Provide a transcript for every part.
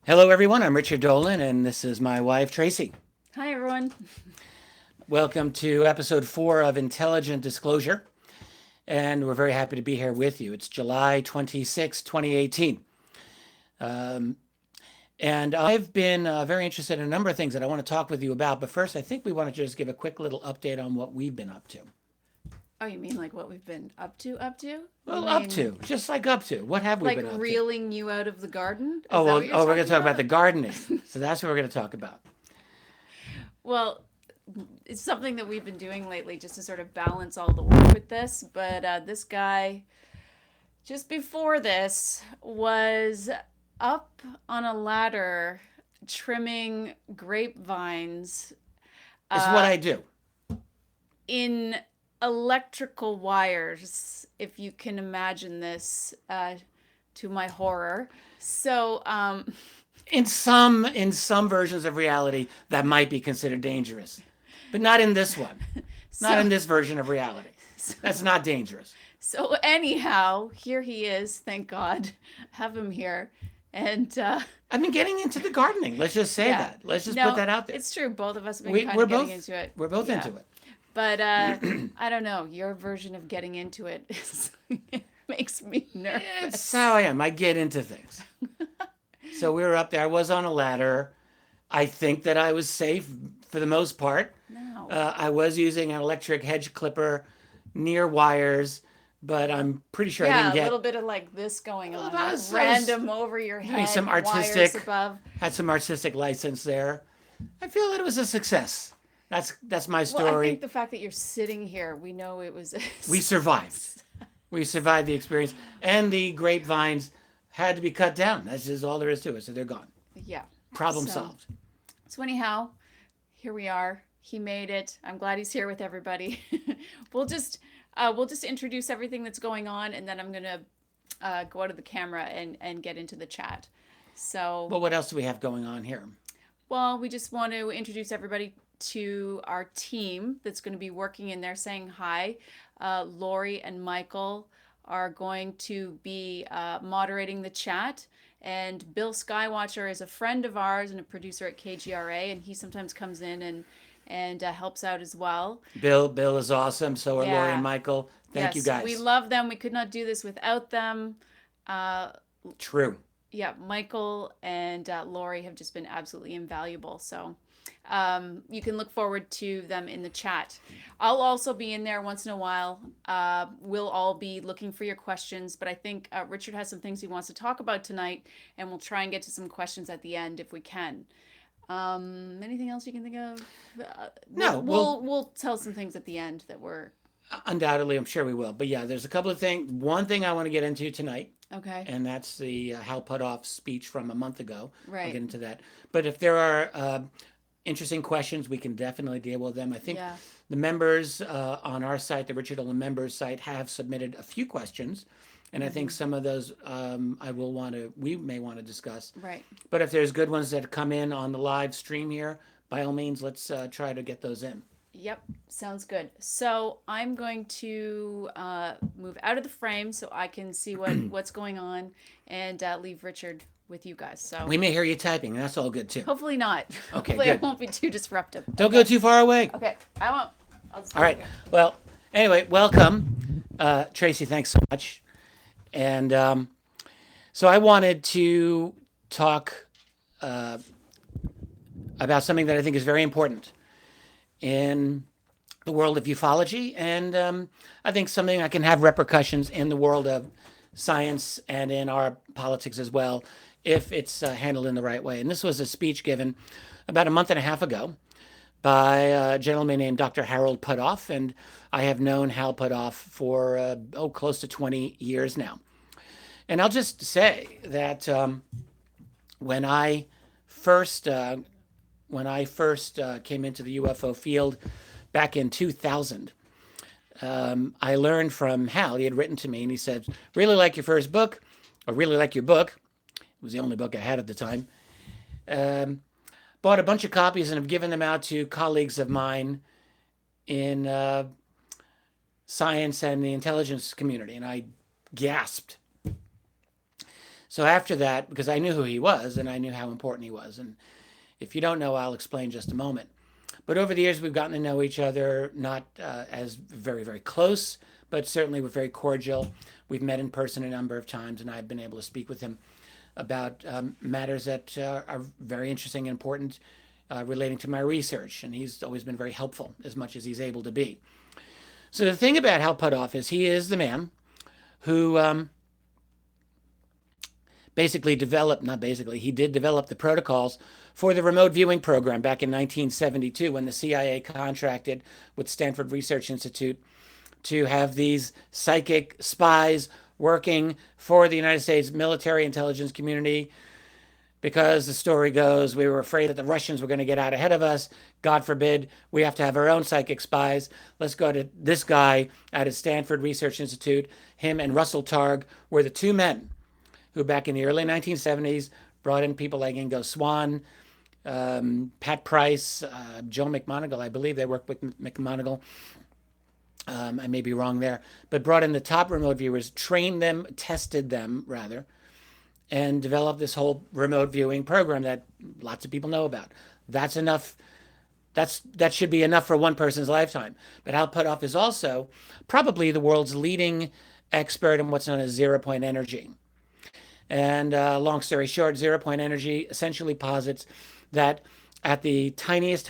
Hello, everyone. I'm Richard Dolan, and this is my wife, Tracy. Hi, everyone. Welcome to episode 4 of Intelligent Disclosure, and we're very happy to be here with you. It's July 26, 2018. And I've been very interested in a number of things that I want to talk with you about. But first, I think we want to just give a quick little update on what we've been up to. Oh, you mean like what we've been up to? Up to? You Well, up mean to, just like up to. What have we like been up to? reeling you out of the garden? Is Oh, that well, what you're we're going to talking talk about about? the gardening. So that's what we're going to talk about. Well, it's something that we've been doing lately just to sort of balance all the work with this. But this guy, just before this, was up on a ladder trimming grapevines It's what uh, I do. in electrical wires, if you can imagine this, to my horror. So, In some versions of reality that might be considered dangerous, but not in this one. Not so, in this version of reality. so, That's not dangerous. so anyhow, here he is. Thank God, have him here, and I've been getting into the gardening. Let's just say yeah, that. Let's just put no, that out there. it's true. Both of us have been We, kind we're of getting both into it. we're both Yeah, into it. but I don't know. Your version of getting into it is, makes me It's nervous. how I am. I get into things. So we were up there. I was on a ladder. I think that I was safe for the most part. No. I was using an electric hedge clipper near wires, but I'm pretty sure I didn't Yeah, a little get. bit of like this going Well, on, like I was random over your doing head, some wires artistic, above. had some artistic license there. I feel that it was a success. That's my Well, I think story. the fact that you're sitting here, we know it was a We survived. success. We survived the experience, and the grapevines had to be cut down. That's just all there is to it. So they're gone. Yeah. Problem So, solved. so anyhow, here we are. He made it. I'm glad he's here with everybody. we'll just we'll just introduce everything that's going on, and then I'm gonna go out of the camera and get into the chat. So, Well, what else do we have going on here? well, we just want to introduce everybody to our team that's going to be working in there saying hi. Lori and Michael are going to be moderating the chat. And Bill Skywatcher is a friend of ours and a producer at KGRA, and he sometimes comes in and helps out as well. Bill is awesome. So are Lori and Yeah, Michael. Thank you yes, we guys. love them. We could not do this without them. Uh, True. yeah, Michael and Lori have just been absolutely invaluable. So you can look forward to them in the chat. I'll also be in there once in a while. We'll all be looking for your questions, but I think Richard has some things he wants to talk about tonight, and we'll try and get to some questions at the end if we can. Anything else you can think of? No, We'll tell some things at the end that were undoubtedly, I'm sure we will. But yeah, there's a couple of things. One thing I want to get into tonight, okay. and that's the Hal Puthoff speech from a month ago. I'll Right. get into that. But if there are interesting questions, we can definitely deal with them. I think Yeah. the members on our site, the Richard Dolan members site, have submitted a few questions. And I think Mm-hmm. some of those we may want to discuss. Right. But if there's good ones that come in on the live stream here, by all means, let's try to get those in. Yep, sounds good. So I'm going to move out of the frame so I can see what's going on and leave Richard with you guys. So We may hear you typing, and that's all good too. hopefully not. Okay, Hopefully it good. won't be too disruptive. Don't go Okay. too far away. Okay. I won't. I'll just All leave right. it here. Well, anyway, welcome. Tracy, thanks so much. And so I wanted to talk about something that I think is very important in the world of ufology, and I think something that can have repercussions in the world of science and in our politics as well, if it's handled in the right way. And this was a speech given about a month and a half ago by a gentleman named Dr. Harold Puthoff, and I have known Hal Puthoff for close to 20 years now. And I'll just say that when I first came into the UFO field back in 2000, I learned from Hal. He had written to me and he said, "Really like your first book, or really like your book." It was the only book I had at the time. Bought a bunch of copies and have given them out to colleagues of mine in science and the intelligence community. And I gasped. So after that, because I knew who he was and I knew how important he was, and if you don't know, I'll explain in just a moment. But over the years, we've gotten to know each other, not as very, very close, but certainly we're very cordial. We've met in person a number of times, and I've been able to speak with him about matters that are very interesting and important relating to my research. And he's always been very helpful as much as he's able to be. So the thing about Hal Puthoff is he is the man who basically developed, not basically, he did develop the protocols for the remote viewing program back in 1972 when the CIA contracted with Stanford Research Institute to have these psychic spies working for the United States military intelligence community, because the story goes we were afraid that the Russians were going to get out ahead of us. God forbid, we have to have our own psychic spies. Let's go to this guy out of Stanford Research Institute. Him and Russell Targ were the two men who back in the early 1970s brought in people like Ingo Swann, Pat Price, Joe McMoneagle. I believe they worked with McMoneagle. I may be wrong there, but brought in the top remote viewers, trained them, tested them rather, and developed this whole remote viewing program that lots of people know about. That's enough. That should be enough for one person's lifetime. But Hal Puthoff is also probably the world's leading expert in what's known as zero-point energy. And long story short, zero-point energy essentially posits that at the tiniest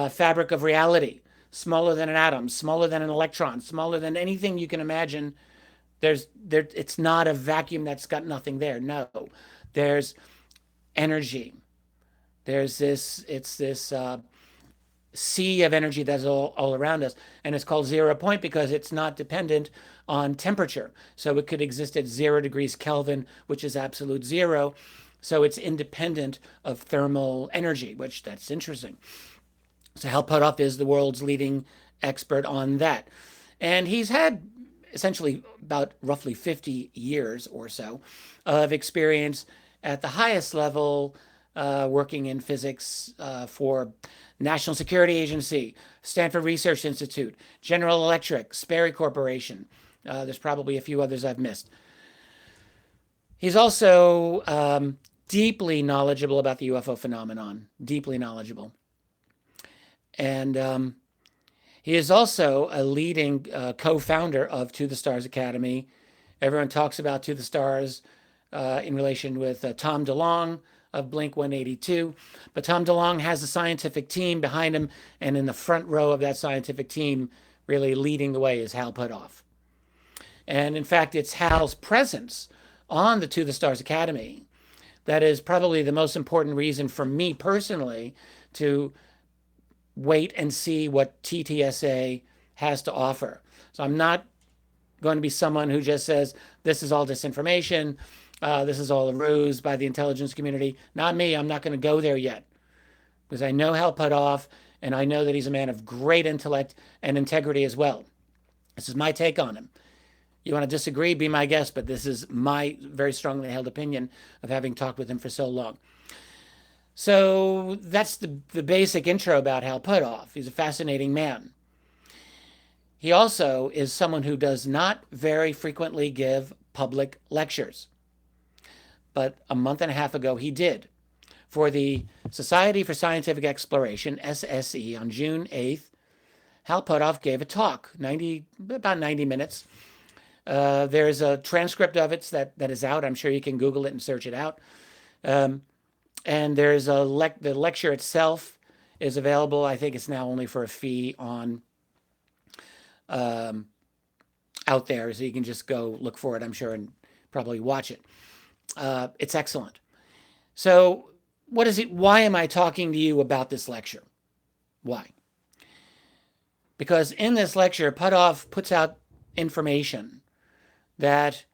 fabric of reality, smaller than an atom, smaller than an electron, smaller than anything you can imagine, it's not a vacuum that's got nothing there. No, there's energy. There's this sea of energy that's all around us. And it's called 0 point because it's not dependent on temperature. So it could exist at 0 degrees Kelvin, which is absolute zero. So it's independent of thermal energy, which that's interesting. So Hal Puthoff is the world's leading expert on that. And he's had essentially about roughly 50 years or so of experience at the highest level, working in physics for National Security Agency, Stanford Research Institute, General Electric, Sperry Corporation. There's probably a few others I've missed. He's also deeply knowledgeable about the UFO phenomenon, deeply knowledgeable. And he is also a leading co-founder of To the Stars Academy. Everyone talks about To the Stars in relation with Tom DeLonge of Blink-182. But Tom DeLonge has a scientific team behind him, and in the front row of that scientific team, really leading the way, is Hal Puthoff. And in fact, it's Hal's presence on the To the Stars Academy that is probably the most important reason for me personally to wait and see what TTSA has to offer. So I'm not going to be someone who just says, this is all disinformation, this is all a ruse by the intelligence community. Not me. I'm not going to go there yet, because I know Hal Puthoff, and I know that he's a man of great intellect and integrity as well. This is my take on him. You want to disagree, be my guest, but this is my very strongly held opinion of having talked with him for so long. So that's the basic intro about Hal Puthoff. He's a fascinating man. He also is someone who does not very frequently give public lectures. But a month and a half ago, he did. For the Society for Scientific Exploration, SSE, on June 8th, Hal Puthoff gave a talk, about 90 minutes. There's a transcript of it that is out. I'm sure you can Google it and search it out. And there's the lecture itself is available. I think it's now only for a fee on out there, so you can just go look for it, I'm sure, and probably watch it. It's excellent. So what is it? Why am I talking to you about this lecture? Why? Because in this lecture, Puthoff puts out information that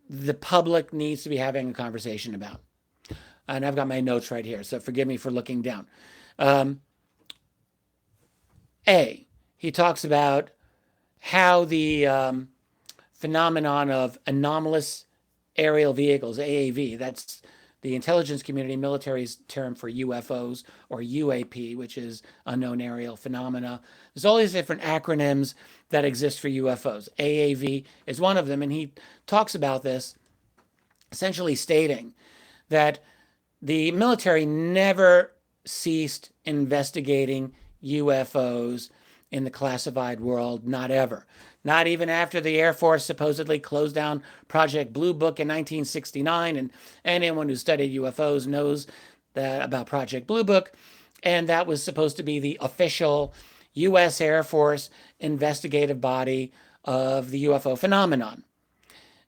the public needs to be having a conversation about. And I've got my notes right here, so forgive me for looking down. He talks about how the phenomenon of anomalous aerial vehicles, AAV, that's the intelligence community military's term for UFOs, or UAP, which is unknown aerial phenomena. There's all these different acronyms that exist for UFOs. AAV is one of them, and he talks about this essentially stating that the military never ceased investigating UFOs in the classified world, not ever. Not even after the Air Force supposedly closed down Project Blue Book in 1969. And anyone who studied UFOs knows that about Project Blue Book. And that was supposed to be the official U.S. Air Force investigative body of the UFO phenomenon.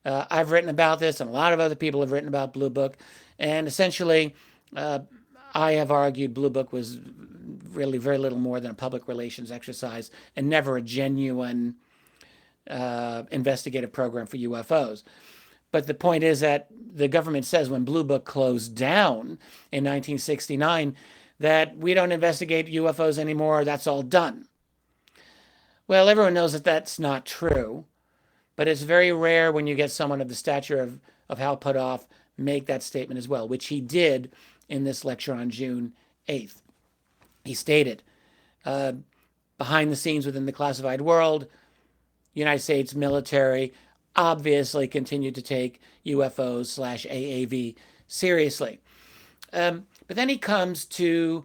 I've written about this, and a lot of other people have written about Blue Book. And essentially, I have argued Blue Book was really very little more than a public relations exercise and never a genuine investigative program for UFOs. But the point is that the government says when Blue Book closed down in 1969 that we don't investigate UFOs anymore, that's all done. Well, everyone knows that that's not true, but it's very rare when you get someone of the stature of Hal Puthoff make that statement as well, which he did in this lecture on June 8th. He stated, behind the scenes within the classified world, United States military obviously continued to take UFOs/AAV seriously. But then he comes to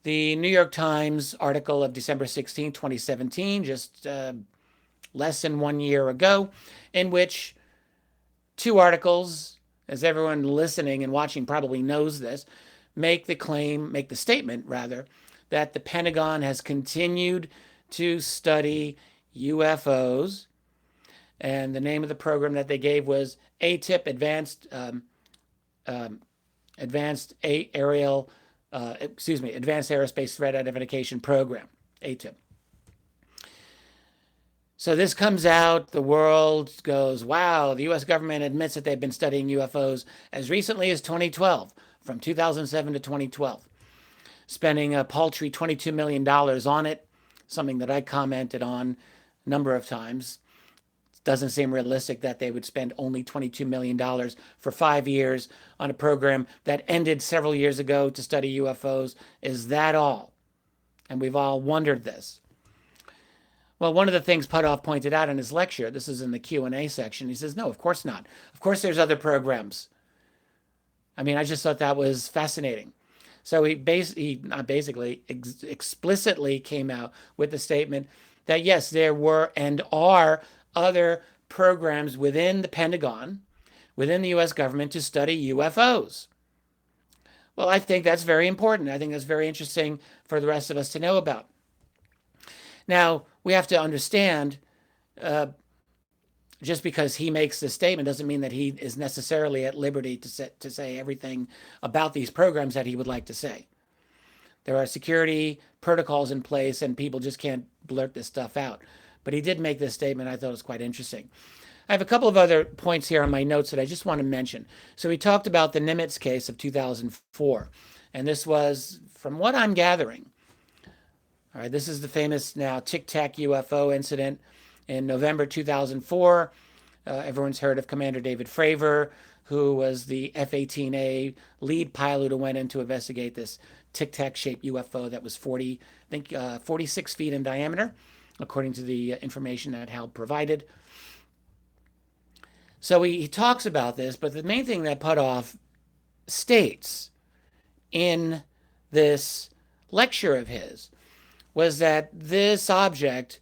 the New York Times article of December 16, 2017, just less than 1 year ago, in which two articles, as everyone listening and watching probably knows this, make the statement rather, that the Pentagon has continued to study UFOs. And the name of the program that they gave was ATIP, Advanced Aerospace Threat Identification Program, ATIP. So this comes out, the world goes, wow, the U.S. government admits that they've been studying UFOs as recently as 2012, from 2007 to 2012, spending a paltry $22 million on it, something that I commented on a number of times. It doesn't seem realistic that they would spend only $22 million for 5 years on a program that ended several years ago to study UFOs. Is that all? And we've all wondered this. Well, one of the things Puthoff pointed out in his lecture, this is in the Q&A section, he says, no, of course not. Of course there's other programs. I mean, I just thought that was fascinating. So he explicitly came out with the statement that, yes, there were and are other programs within the Pentagon, within the U.S. government to study UFOs. Well, I think that's very important. I think that's very interesting for the rest of us to know about. Now, we have to understand, just because he makes this statement doesn't mean that he is necessarily at liberty to say everything about these programs that he would like to say. There are security protocols in place, and people just can't blurt this stuff out. But he did make this statement. I thought it was quite interesting. I have a couple of other points here on my notes that I just want to mention. So he talked about the Nimitz case of 2004. And this was, from what I'm gathering, all right, this is the famous now Tic-Tac UFO incident in November 2004. Everyone's heard of Commander David Fravor, who was the F-18A lead pilot who went in to investigate this Tic-Tac shaped UFO that was 46 feet in diameter, according to the information that Hal provided. So he talks about this, but the main thing that Puthoff states in this lecture of his was that this object,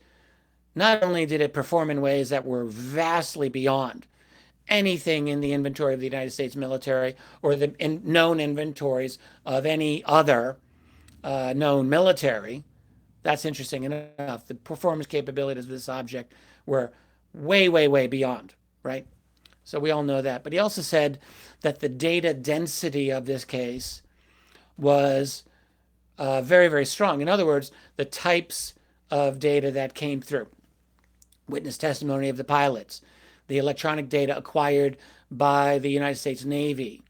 not only did it perform in ways that were vastly beyond anything in the inventory of the United States military or the known inventories of any other known military. That's interesting enough. The performance capabilities of this object were way, way, way beyond, right? So we all know that. But he also said that the data density of this case was very, very strong. In other words, the types of data that came through, witness testimony of the pilots, the electronic data acquired by the United States Navy,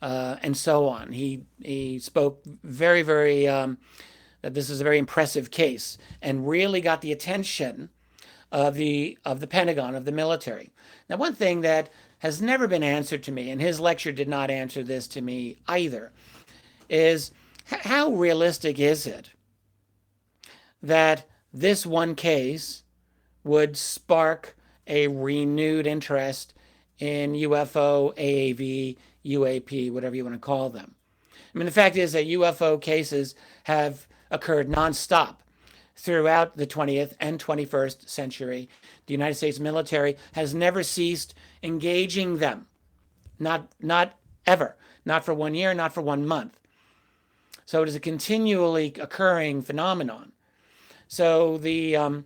and so on. He spoke very, very, that this is a very impressive case and really got the attention of the Pentagon, of the military. Now, one thing that has never been answered to me, and his lecture did not answer this to me either, is how realistic is it that this one case would spark a renewed interest in UFO, AAV, UAP, whatever you want to call them. I mean, the fact is that UFO cases have occurred nonstop throughout the 20th and 21st century. The United States military has never ceased engaging them. Not ever. Not for 1 year, not for 1 month. So it is a continually occurring phenomenon. So the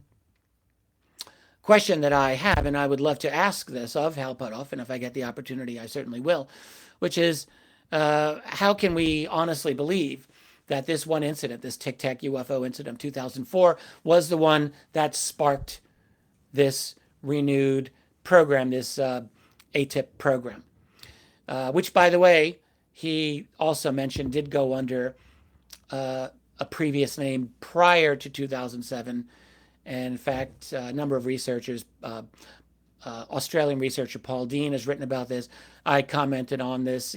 question that I have, and I would love to ask this of Hal Puthoff, and if I get the opportunity, I certainly will, which is how can we honestly believe that this one incident, this Tic-Tac UFO incident of 2004, was the one that sparked this renewed program, this ATIP program, which, by the way, he also mentioned did go under a previous name prior to 2007. And in fact, a number of researchers, Australian researcher Paul Dean has written about this. I commented on this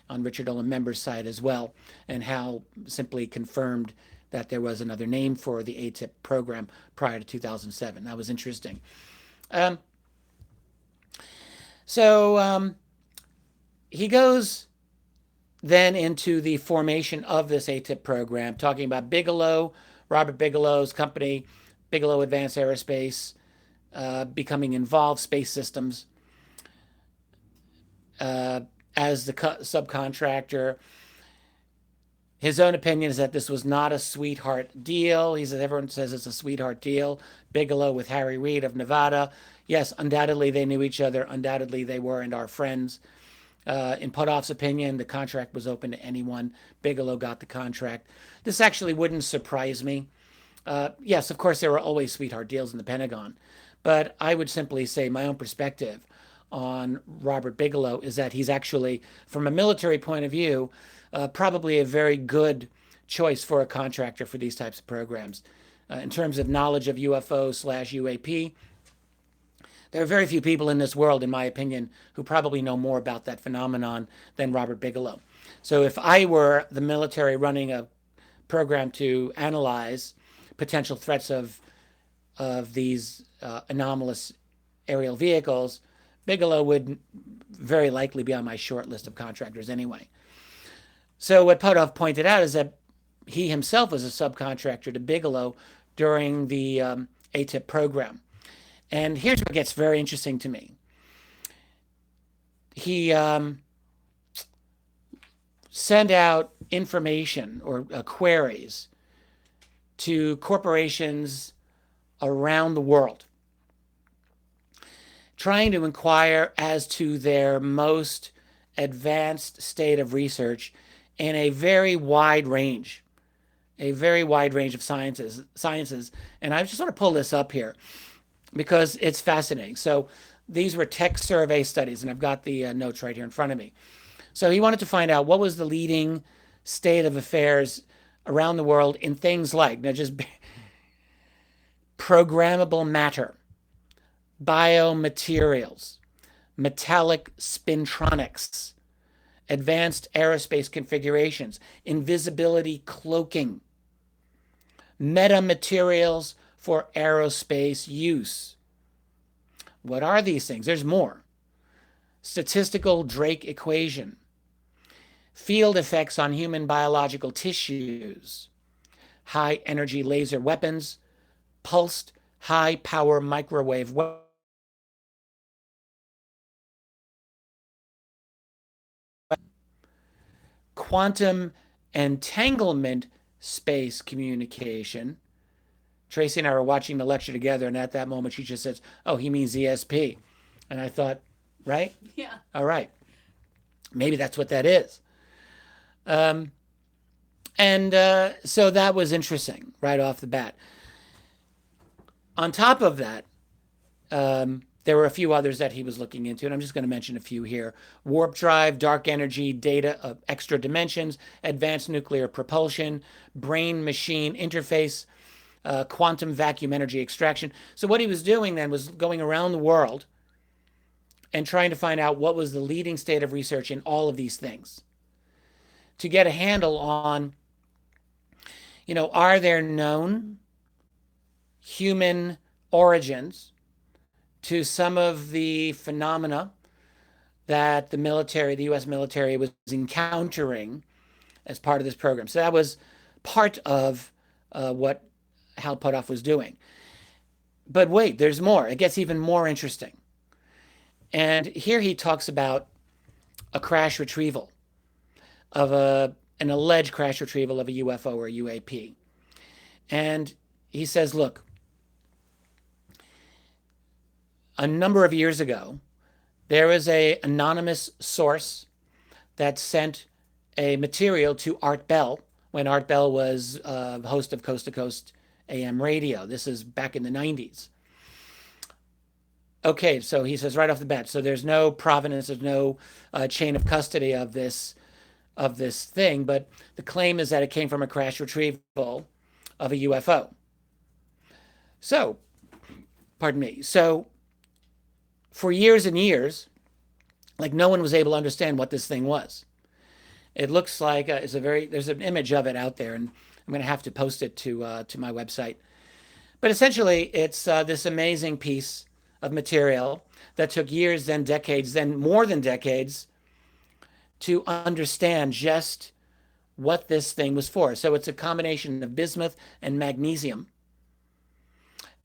on Richard Dolan members' site as well, and Hal simply confirmed that there was another name for the ATIP program prior to 2007. That was interesting. So he goes then into the formation of this ATIP program, talking about Bigelow, Robert Bigelow's company, Bigelow Advanced Aerospace, becoming involved, Space Systems, as the subcontractor. His own opinion is that this was not a sweetheart deal. He says everyone says it's a sweetheart deal. Bigelow with Harry Reid of Nevada. Yes, undoubtedly they knew each other. Undoubtedly they were and are friends. In Puthoff's opinion, the contract was open to anyone. Bigelow got the contract. This actually wouldn't surprise me. Yes, of course, there were always sweetheart deals in the Pentagon. But I would simply say my own perspective on Robert Bigelow is that he's actually, from a military point of view, probably a very good choice for a contractor for these types of programs. In terms of knowledge of UFO/UAP, there are very few people in this world, in my opinion, who probably know more about that phenomenon than Robert Bigelow. So if I were the military running a program to analyze potential threats of these anomalous aerial vehicles, Bigelow would very likely be on my short list of contractors anyway. So what Puthoff pointed out is that he himself was a subcontractor to Bigelow during the ATIP program. And here's what gets very interesting to me. He sent out information or queries to corporations around the world, trying to inquire as to their most advanced state of research in a very wide range of sciences. And I just want to pull this up here because it's fascinating. So these were tech survey studies, and I've got the notes right here in front of me. So he wanted to find out what was the leading state of affairs around the world in things like, now just programmable matter, biomaterials, metallic spintronics, advanced aerospace configurations, invisibility cloaking, metamaterials for aerospace use. What are these things? There's more. Statistical Drake equation, field effects on human biological tissues, high energy laser weapons, pulsed high power microwave weapons, quantum entanglement space communication. Tracy and I were watching the lecture together, and at that moment she just says, "Oh, he means ESP." And I thought, right? Yeah. All right. Maybe that's what that is. So that was interesting right off the bat. On top of that, there were a few others that he was looking into, and I'm just going to mention a few here. Warp drive, dark energy, data of extra dimensions, advanced nuclear propulsion, brain-machine interface, quantum vacuum energy extraction. So what he was doing then was going around the world and trying to find out what was the leading state of research in all of these things to get a handle on, are there known human origins to some of the phenomena that the military, the U.S. military, was encountering as part of this program. So that was part of what Hal Puthoff was doing. But wait, there's more. It gets even more interesting. And here he talks about a crash retrieval of an alleged crash retrieval of a UFO or a UAP. And he says, look, a number of years ago, there was an anonymous source that sent a material to Art Bell when Art Bell was host of Coast to Coast AM radio. This is back in the 90s. Okay, so he says right off the bat, so there's no provenance, there's no chain of custody of this thing, but the claim is that it came from a crash retrieval of a UFO. So, pardon me. So, for years and years, like no one was able to understand what this thing was. It looks like there's an image of it out there, and I'm going to have to post it to my website. But essentially, it's this amazing piece of material that took years, then decades, then more than decades to understand just what this thing was for. So it's a combination of bismuth and magnesium.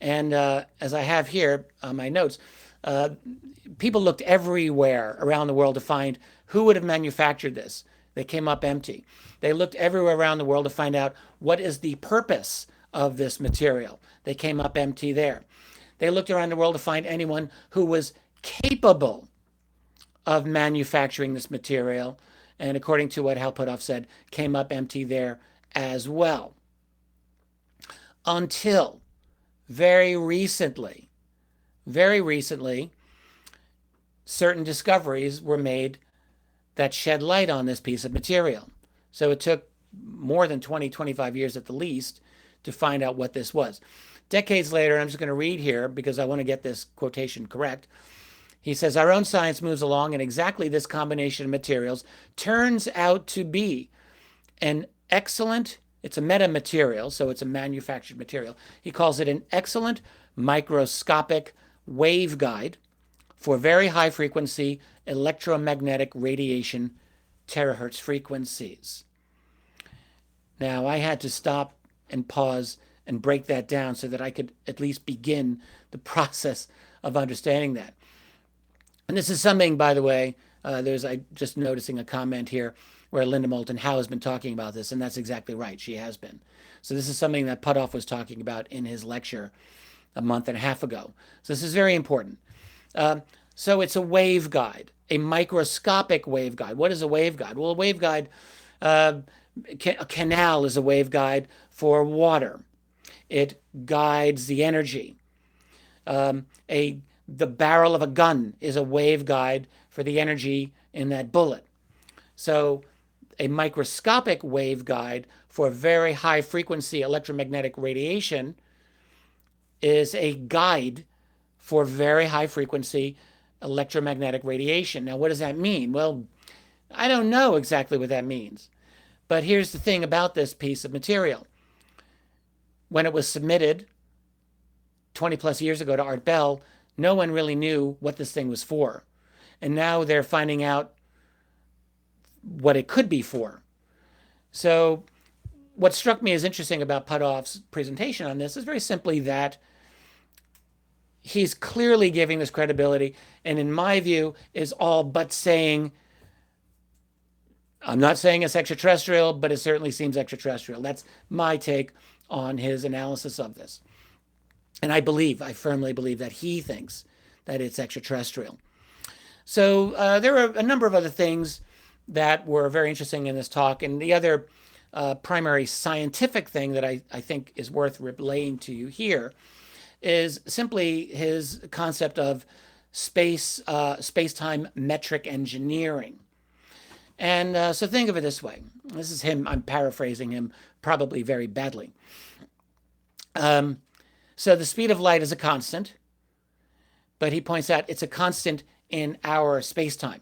And as I have here on my notes, people looked everywhere around the world to find who would have manufactured this. They came up empty. They looked everywhere around the world to find out what is the purpose of this material. They came up empty there. They looked around the world to find anyone who was capable of manufacturing this material. And according to what Hal Puthoff said, came up empty there as well. Until very recently, certain discoveries were made that shed light on this piece of material. So it took more than 20, 25 years at the least to find out what this was. Decades later, I'm just going to read here because I want to get this quotation correct. He says, our own science moves along and exactly this combination of materials turns out to be an excellent, it's a metamaterial, so it's a manufactured material. He calls it an excellent microscopic waveguide for very high frequency electromagnetic radiation terahertz frequencies. Now, I had to stop and pause and break that down so that I could at least begin the process of understanding that. And this is something, by the way, I just noticing a comment here where Linda Moulton Howe has been talking about this, and that's exactly right. She has been. So this is something that Puthoff was talking about in his lecture a month and a half ago. So this is very important. So it's a waveguide, a microscopic waveguide. What is a waveguide? Well, a waveguide, a canal is a waveguide for water. It guides the energy. The barrel of a gun is a waveguide for the energy in that bullet. So a microscopic waveguide for very high frequency electromagnetic radiation is a guide for very high frequency electromagnetic radiation. Now, what does that mean? Well, I don't know exactly what that means. But here's the thing about this piece of material. When it was submitted 20 plus years ago to Art Bell, no one really knew what this thing was for. And now they're finding out what it could be for. So what struck me as interesting about Puthoff's presentation on this is very simply that he's clearly giving this credibility, and in my view, is all but saying, I'm not saying it's extraterrestrial, but it certainly seems extraterrestrial. That's my take on his analysis of this. And I firmly believe that he thinks that it's extraterrestrial. So there are a number of other things that were very interesting in this talk. And the other primary scientific thing that I think is worth relaying to you here is simply his concept of space-time metric engineering. And so think of it this way. This is him. I'm paraphrasing him probably very badly. So the speed of light is a constant, but he points out it's a constant in our space-time.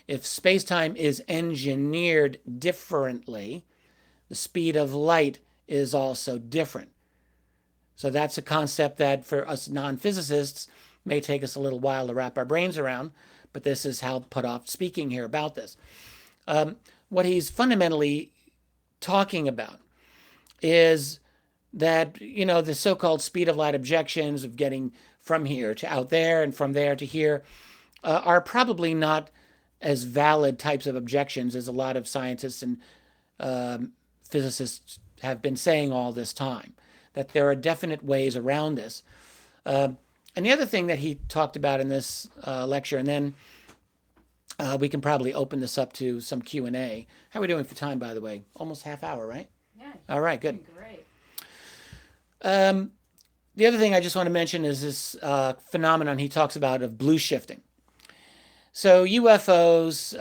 If space-time is engineered differently, the speed of light is also different. So that's a concept that for us non-physicists may take us a little while to wrap our brains around, but this is Hal Puthoff speaking here about this. What he's fundamentally talking about is that, the so-called speed of light objections of getting from here to out there and from there to here are probably not as valid types of objections as a lot of scientists and physicists have been saying all this time, that there are definite ways around this. And the other thing that he talked about in this lecture, and then we can probably open this up to some Q&A. How are we doing for time, by the way? Almost half hour, right? Yeah. All right, good. Great. The other thing I just want to mention is this phenomenon he talks about of blue shifting. So UFOs,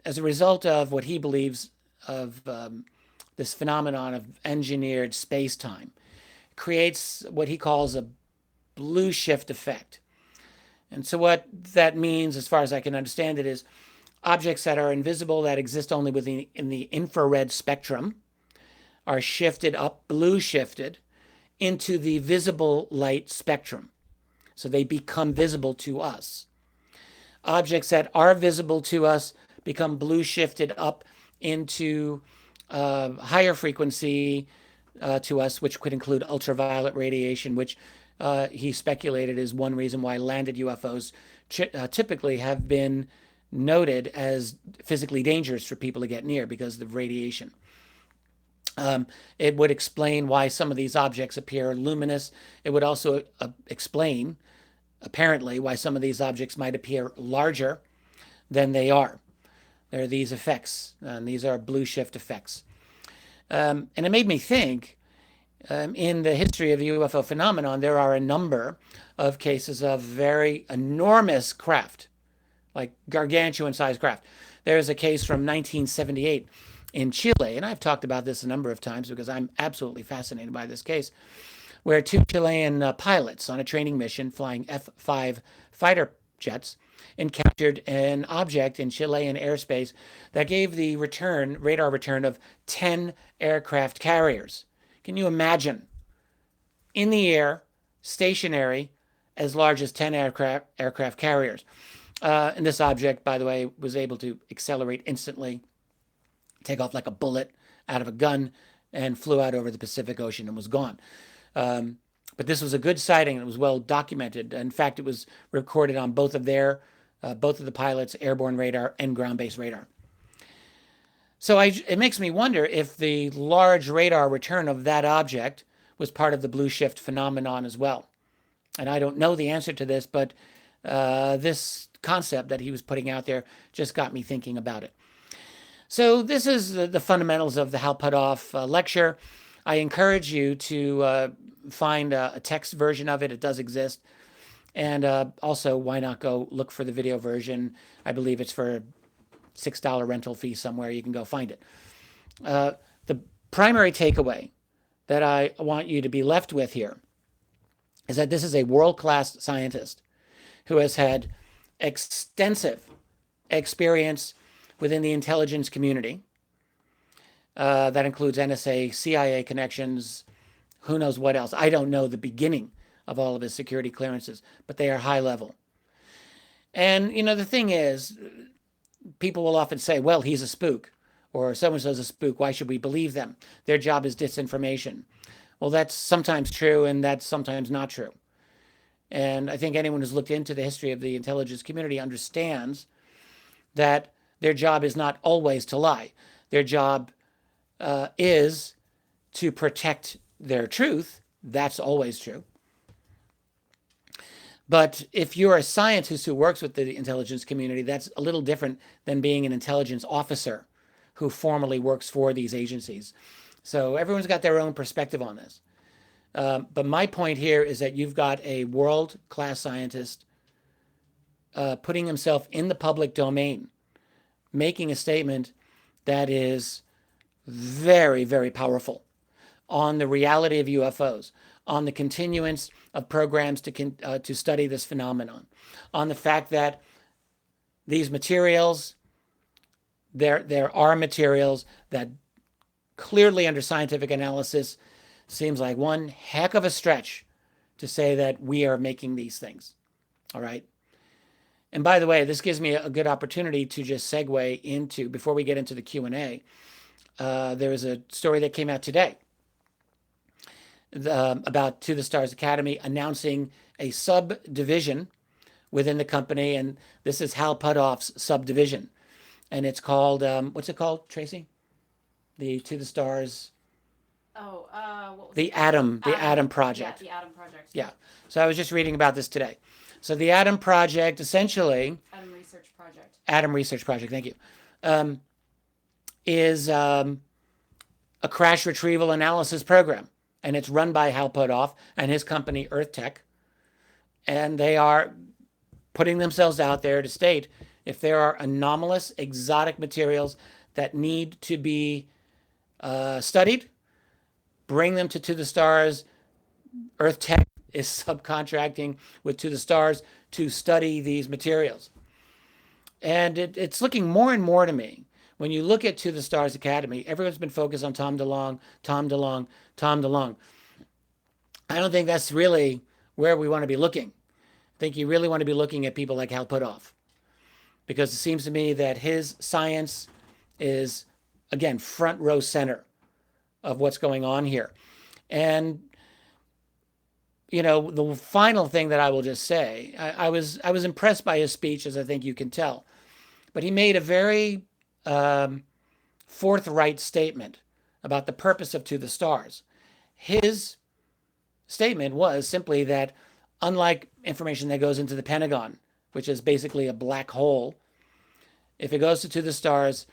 as a result of what he believes of this phenomenon of engineered space-time, creates what he calls a blue shift effect. And so what that means, as far as I can understand it, is objects that are invisible, that exist only in the infrared spectrum, are shifted up, blue shifted, into the visible light spectrum. So they become visible to us. Objects that are visible to us become blue shifted up into higher frequency to us, which could include ultraviolet radiation, which he speculated is one reason why landed UFOs typically have been noted as physically dangerous for people to get near because of the radiation. It would explain why some of these objects appear luminous. It would also explain, apparently, why some of these objects might appear larger than they are. There are these effects, and these are blue shift effects. And it made me think, in the history of the UFO phenomenon, there are a number of cases of very enormous craft, like gargantuan-sized craft. There's a case from 1978 in Chile, and I've talked about this a number of times because I'm absolutely fascinated by this case, where two Chilean pilots on a training mission flying F-5 fighter jets encountered an object in Chilean airspace that gave the radar return of 10 aircraft carriers. Can you imagine? In the air, stationary, as large as 10 aircraft carriers. And this object, by the way, was able to accelerate instantly, take off like a bullet out of a gun, and flew out over the Pacific Ocean and was gone. But this was a good sighting, and it was well documented. In fact, it was recorded on both of the pilots' airborne radar and ground-based radar. So it makes me wonder if the large radar return of that object was part of the blue shift phenomenon as well. And I don't know the answer to this, but this concept that he was putting out there just got me thinking about it. So this is the fundamentals of the Hal Puthoff lecture. I encourage you to find a text version of it. It does exist. And also, why not go look for the video version? I believe it's for a $6 rental fee somewhere. You can go find it. The primary takeaway that I want you to be left with here is that this is a world-class scientist who has had extensive experience within the intelligence community. That includes NSA, CIA connections, who knows what else. I don't know the beginning of all of his security clearances, but they are high level. And, the thing is, people will often say, well, he's a spook, or so-and-so's a spook. Why should we believe them? Their job is disinformation. Well, that's sometimes true, and that's sometimes not true. And I think anyone who's looked into the history of the intelligence community understands that their job is not always to lie. Their job is to protect their truth. That's always true. But if you're a scientist who works with the intelligence community, that's a little different than being an intelligence officer who formally works for these agencies. So everyone's got their own perspective on this. But my point here is that you've got a world-class scientist putting himself in the public domain, making a statement that is very, very powerful on the reality of UFOs, on the continuance of programs to study this phenomenon, on the fact that these materials, there are materials that clearly under scientific analysis seems like one heck of a stretch to say that we are making these things, all right? And by the way, this gives me a good opportunity to just segue into, before we get into the Q&A, there was a story that came out today about To the Stars Academy announcing a subdivision within the company, and this is Hal Puthoff's subdivision, and it's called what's it called, Tracy? The To the Stars. Oh, what was the it? Atom Project. Yeah, the Atom Project. Yeah. So I was just reading about this today. So the Atom Project, essentially. Atom Research Project. Atom Research Project. Thank you. Is a crash retrieval analysis program, and it's run by Hal Puthoff and his company EarthTech, and they are putting themselves out there to state if there are anomalous, exotic materials that need to be studied, bring them to the Stars. EarthTech is subcontracting with To the Stars to study these materials. And it's looking more and more to me. When you look at To the Stars Academy, everyone's been focused on Tom DeLonge. I don't think that's really where we want to be looking. I think you really want to be looking at people like Hal Puthoff, because it seems to me that his science is, again, front row center of what's going on here. And, you know, the final thing that I will just say, I was impressed by his speech, as I think you can tell. But he made a very forthright statement about the purpose of To the Stars. His statement was simply that, unlike information that goes into the Pentagon, which is basically a black hole, if it goes to the Stars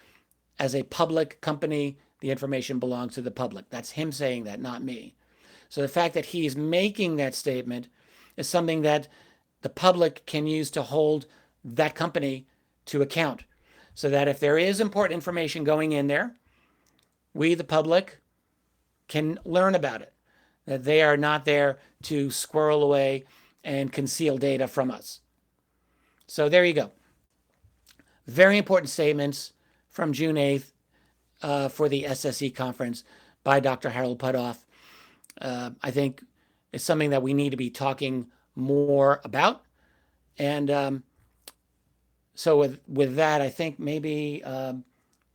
as a public company, the information belongs to the public. That's him saying that, not me. So the fact that he's making that statement is something that the public can use to hold that company to account, so that if there is important information going in there, we, the public, can learn about it, that they are not there to squirrel away and conceal data from us. So there you go. Very important statements from June 8th for the SSE conference by Dr. Harold Puthoff. I think it's something that we need to be talking more about. And so with that, I think maybe,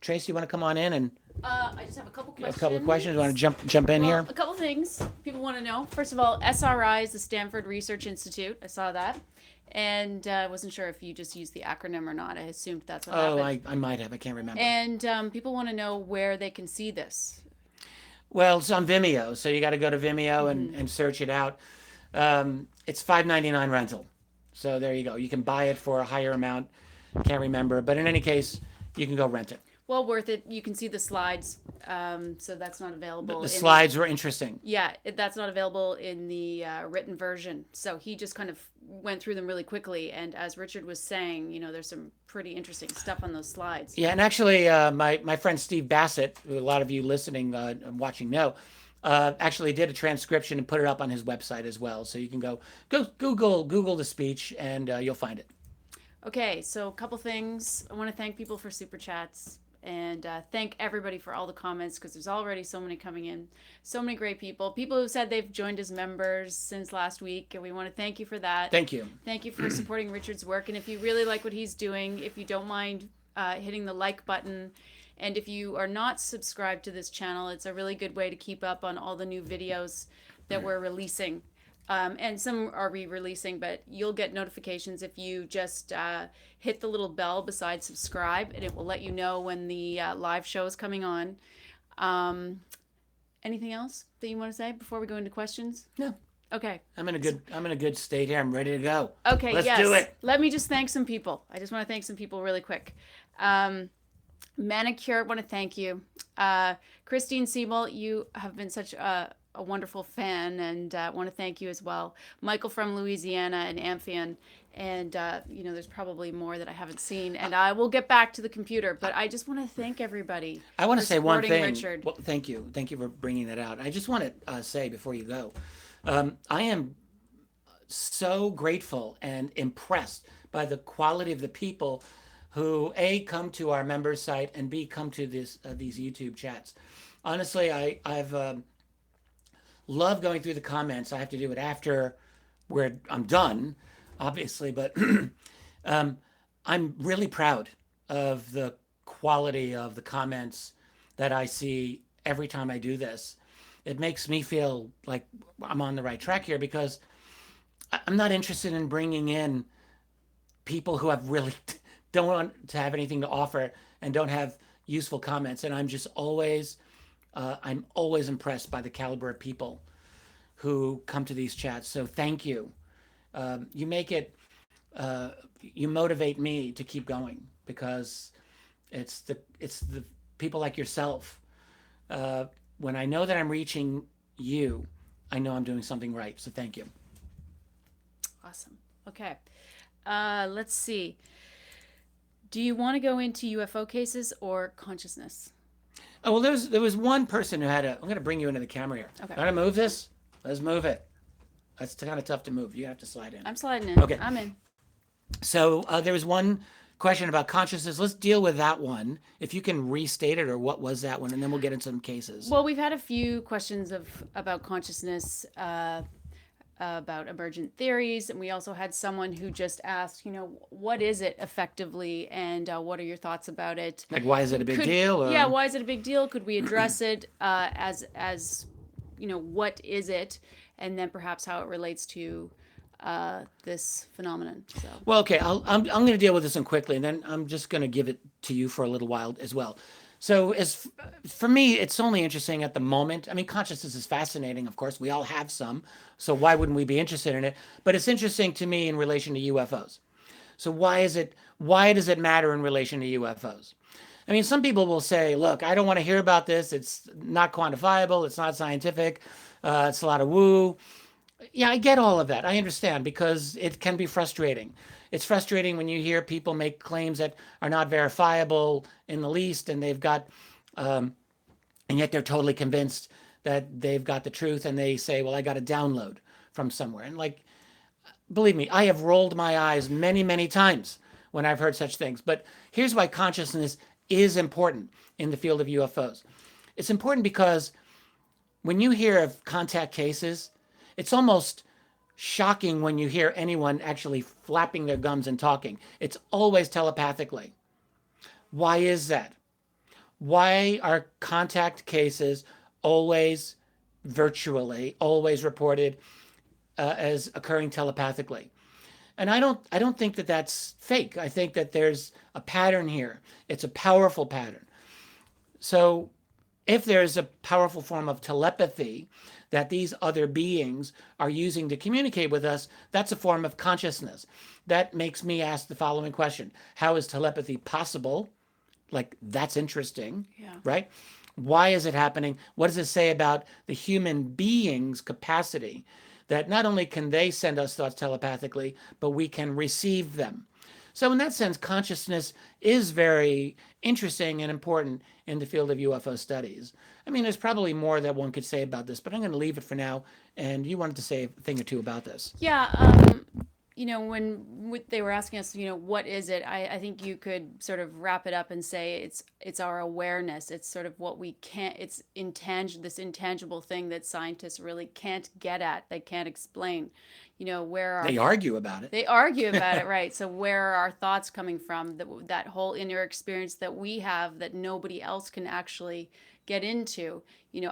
Tracy, you want to come on in and I just have a couple questions. a couple of questions? You want to jump in here? A couple things people want to know. First of all, SRI is the Stanford Research Institute. I saw that. And I wasn't sure if you just used the acronym or not. I assumed that's what happened. I might have. I can't remember. And people want to know where they can see this. Well, it's on Vimeo, so you got to go to Vimeo and search it out. It's $5.99 rental. So there you go. You can buy it for a higher amount. Can't remember. But in any case, you can go rent it. Well, worth it. You can see the slides. So that's not available. The slides were interesting. Yeah, that's not available in the written version. So he just kind of went through them really quickly. And as Richard was saying, you know, there's some pretty interesting stuff on those slides. Yeah, and actually, my friend Steve Bassett, who a lot of you listening and watching know, actually did a transcription and put it up on his website as well. So you can go Google the speech, and you'll find it. Okay, so a couple things. I want to thank people for super chats. And thank everybody for all the comments, because there's already so many coming in. So many great people. People who said they've joined as members since last week, and we want to thank you for that. Thank you. Thank you for supporting Richard's work. And if you really like what he's doing, if you don't mind hitting the like button, and if you are not subscribed to this channel, it's a really good way to keep up on all the new videos that we're releasing. And some are re-releasing, but you'll get notifications if you just hit the little bell beside subscribe, and it will let you know when the live show is coming on. Anything else that you want to say before we go into questions? No. Okay. I'm in a good state here. I'm ready to go. Okay. Let's yes. do it. Let me just thank some people. I just want to thank some people really quick. Manicure, want to thank you. Christine Siebel, you have been such a wonderful fan, and want to thank you as well. Michael from Louisiana and Amphion, and you know, there's probably more that I haven't seen, and I will get back to the computer, but I just want to thank everybody. I want to say one thing. Richard. Well, thank you for bringing that out. I just want to say before you go, I am so grateful and impressed by the quality of the people who A, come to our members site, and B, come to these YouTube chats. Honestly, I've love going through the comments. I have to do it after I'm done, obviously, but I'm really proud of the quality of the comments that I see every time I do this. It makes me feel like I'm on the right track here because I'm not interested in bringing in people who have really don't want to have anything to offer and don't have useful comments. And I'm always impressed by the caliber of people who come to these chats. So thank you. You make it, you motivate me to keep going because it's the people like yourself. When I know that I'm reaching you, I know I'm doing something right. So thank you. Awesome. Okay. Let's see. Do you want to go into UFO cases or consciousness? Oh, well, there was one person who had I'm going to bring you into the camera here. Okay. Want to move this? Let's move it. That's kind of tough to move. You have to slide in. I'm sliding in. Okay. I'm in. So there was one question about consciousness. Let's deal with that one. If you can restate it, or what was that one, and then we'll get into some cases. Well, we've had a few questions about consciousness, about emergent theories, and we also had someone who just asked, what is it effectively, and what are your thoughts about it? Like, why is it a big deal? Or... Yeah, why is it a big deal? Could we address it as what is it, and then perhaps how it relates to this phenomenon? So. Well, okay, I'm going to deal with this one quickly, and then I'm just going to give it to you for a little while as well. So for me, it's only interesting at the moment. I mean, consciousness is fascinating, of course. We all have some, so why wouldn't we be interested in it? But it's interesting to me in relation to UFOs. So why does it matter in relation to UFOs? I mean, some people will say, look, I don't want to hear about this. It's not quantifiable. It's not scientific. It's a lot of woo. Yeah, I get all of that. I understand because it can be frustrating. It's frustrating when you hear people make claims that are not verifiable in the least, and and yet they're totally convinced that they've got the truth, and they say, well, I got a download from somewhere. And like, believe me, I have rolled my eyes many, many times when I've heard such things. But here's why consciousness is important in the field of UFOs. It's important because when you hear of contact cases, it's almost shocking when you hear anyone actually flapping their gums and talking. It's always telepathically. Why is that? Why are contact cases always virtually, always reported as occurring telepathically? And I don't think that that's fake. I think that there's a pattern here. It's a powerful pattern. So if there's a powerful form of telepathy that these other beings are using to communicate with us, that's a form of consciousness. That makes me ask the following question. How is telepathy possible? Like, that's interesting, right? Why is it happening? What does it say about the human being's capacity that not only can they send us thoughts telepathically, but we can receive them? So in that sense, consciousness is very interesting and important in the field of UFO studies. I mean, there's probably more that one could say about this, but I'm going to leave it for now. And you wanted to say a thing or two about this. Yeah. When they were asking us, what is it? I think you could sort of wrap it up and say it's our awareness. It's sort of what we can't. It's this intangible thing that scientists really can't get at. They can't explain. They argue about it. They argue about it, right? So where are our thoughts coming from? That whole inner experience that we have that nobody else can actually get into.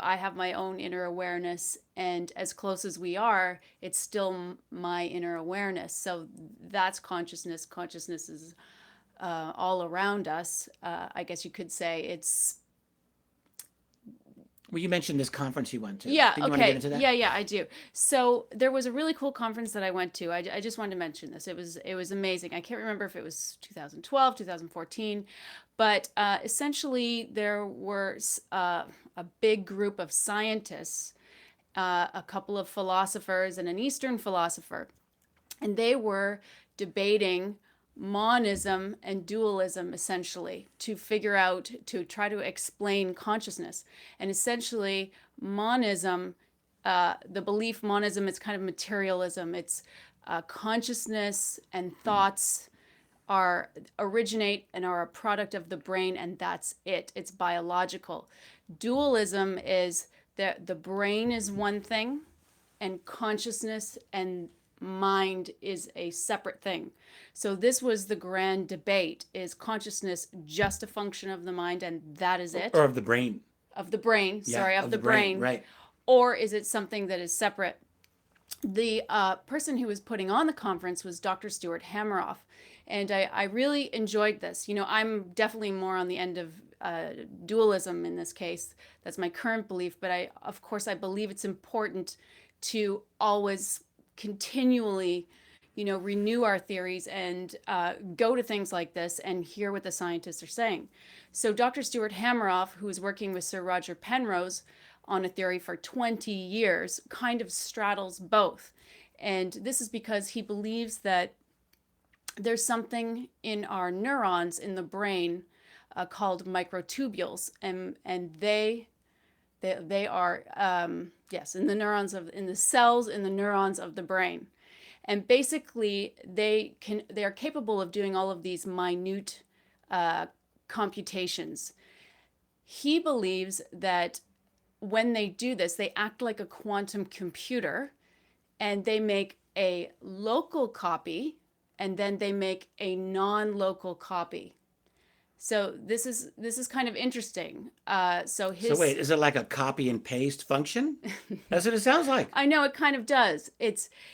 I have my own inner awareness, and as close as we are, it's still my inner awareness. So that's consciousness. Consciousness is all around us. I guess you could say it's. Well, you mentioned this conference you went to. Yeah, you want to get into that? Yeah, I do. So there was a really cool conference that I went to. I just wanted to mention this. It was amazing. I can't remember if it was 2012, 2014, but essentially there were a big group of scientists, a couple of philosophers, and an Eastern philosopher, and they were debating monism and dualism essentially to try to explain consciousness. And essentially monism, the belief monism, it's kind of materialism. It's consciousness and thoughts originate and are a product of the brain, and that's it. It's biological. Dualism is that the brain is one thing and consciousness and mind is a separate thing. So this was the grand debate: is consciousness just a function of the mind and that is it? Or of the brain. Of the brain, Yeah, sorry, of the brain. Right. Or is it something that is separate? The person who was putting on the conference was Dr. Stuart Hameroff. And I really enjoyed this. You know, I'm definitely more on the end of dualism in this case. That's my current belief. But of course, I believe it's important to always continually, you know, renew our theories and go to things like this and hear what the scientists are saying. So Dr. Stuart Hameroff, who was working with Sir Roger Penrose on a theory for 20 years, kind of straddles both. And this is because he believes that there's something in our neurons in the brain called microtubules, and they are yes, in the cells in the neurons of the brain. And basically they are capable of doing all of these minute computations. He believes that when they do this, they act like a quantum computer, and they make a local copy and then they make a non-local copy. So this is kind of interesting. So wait, is it like a copy and paste function? That's what it sounds like. I know it kind of does.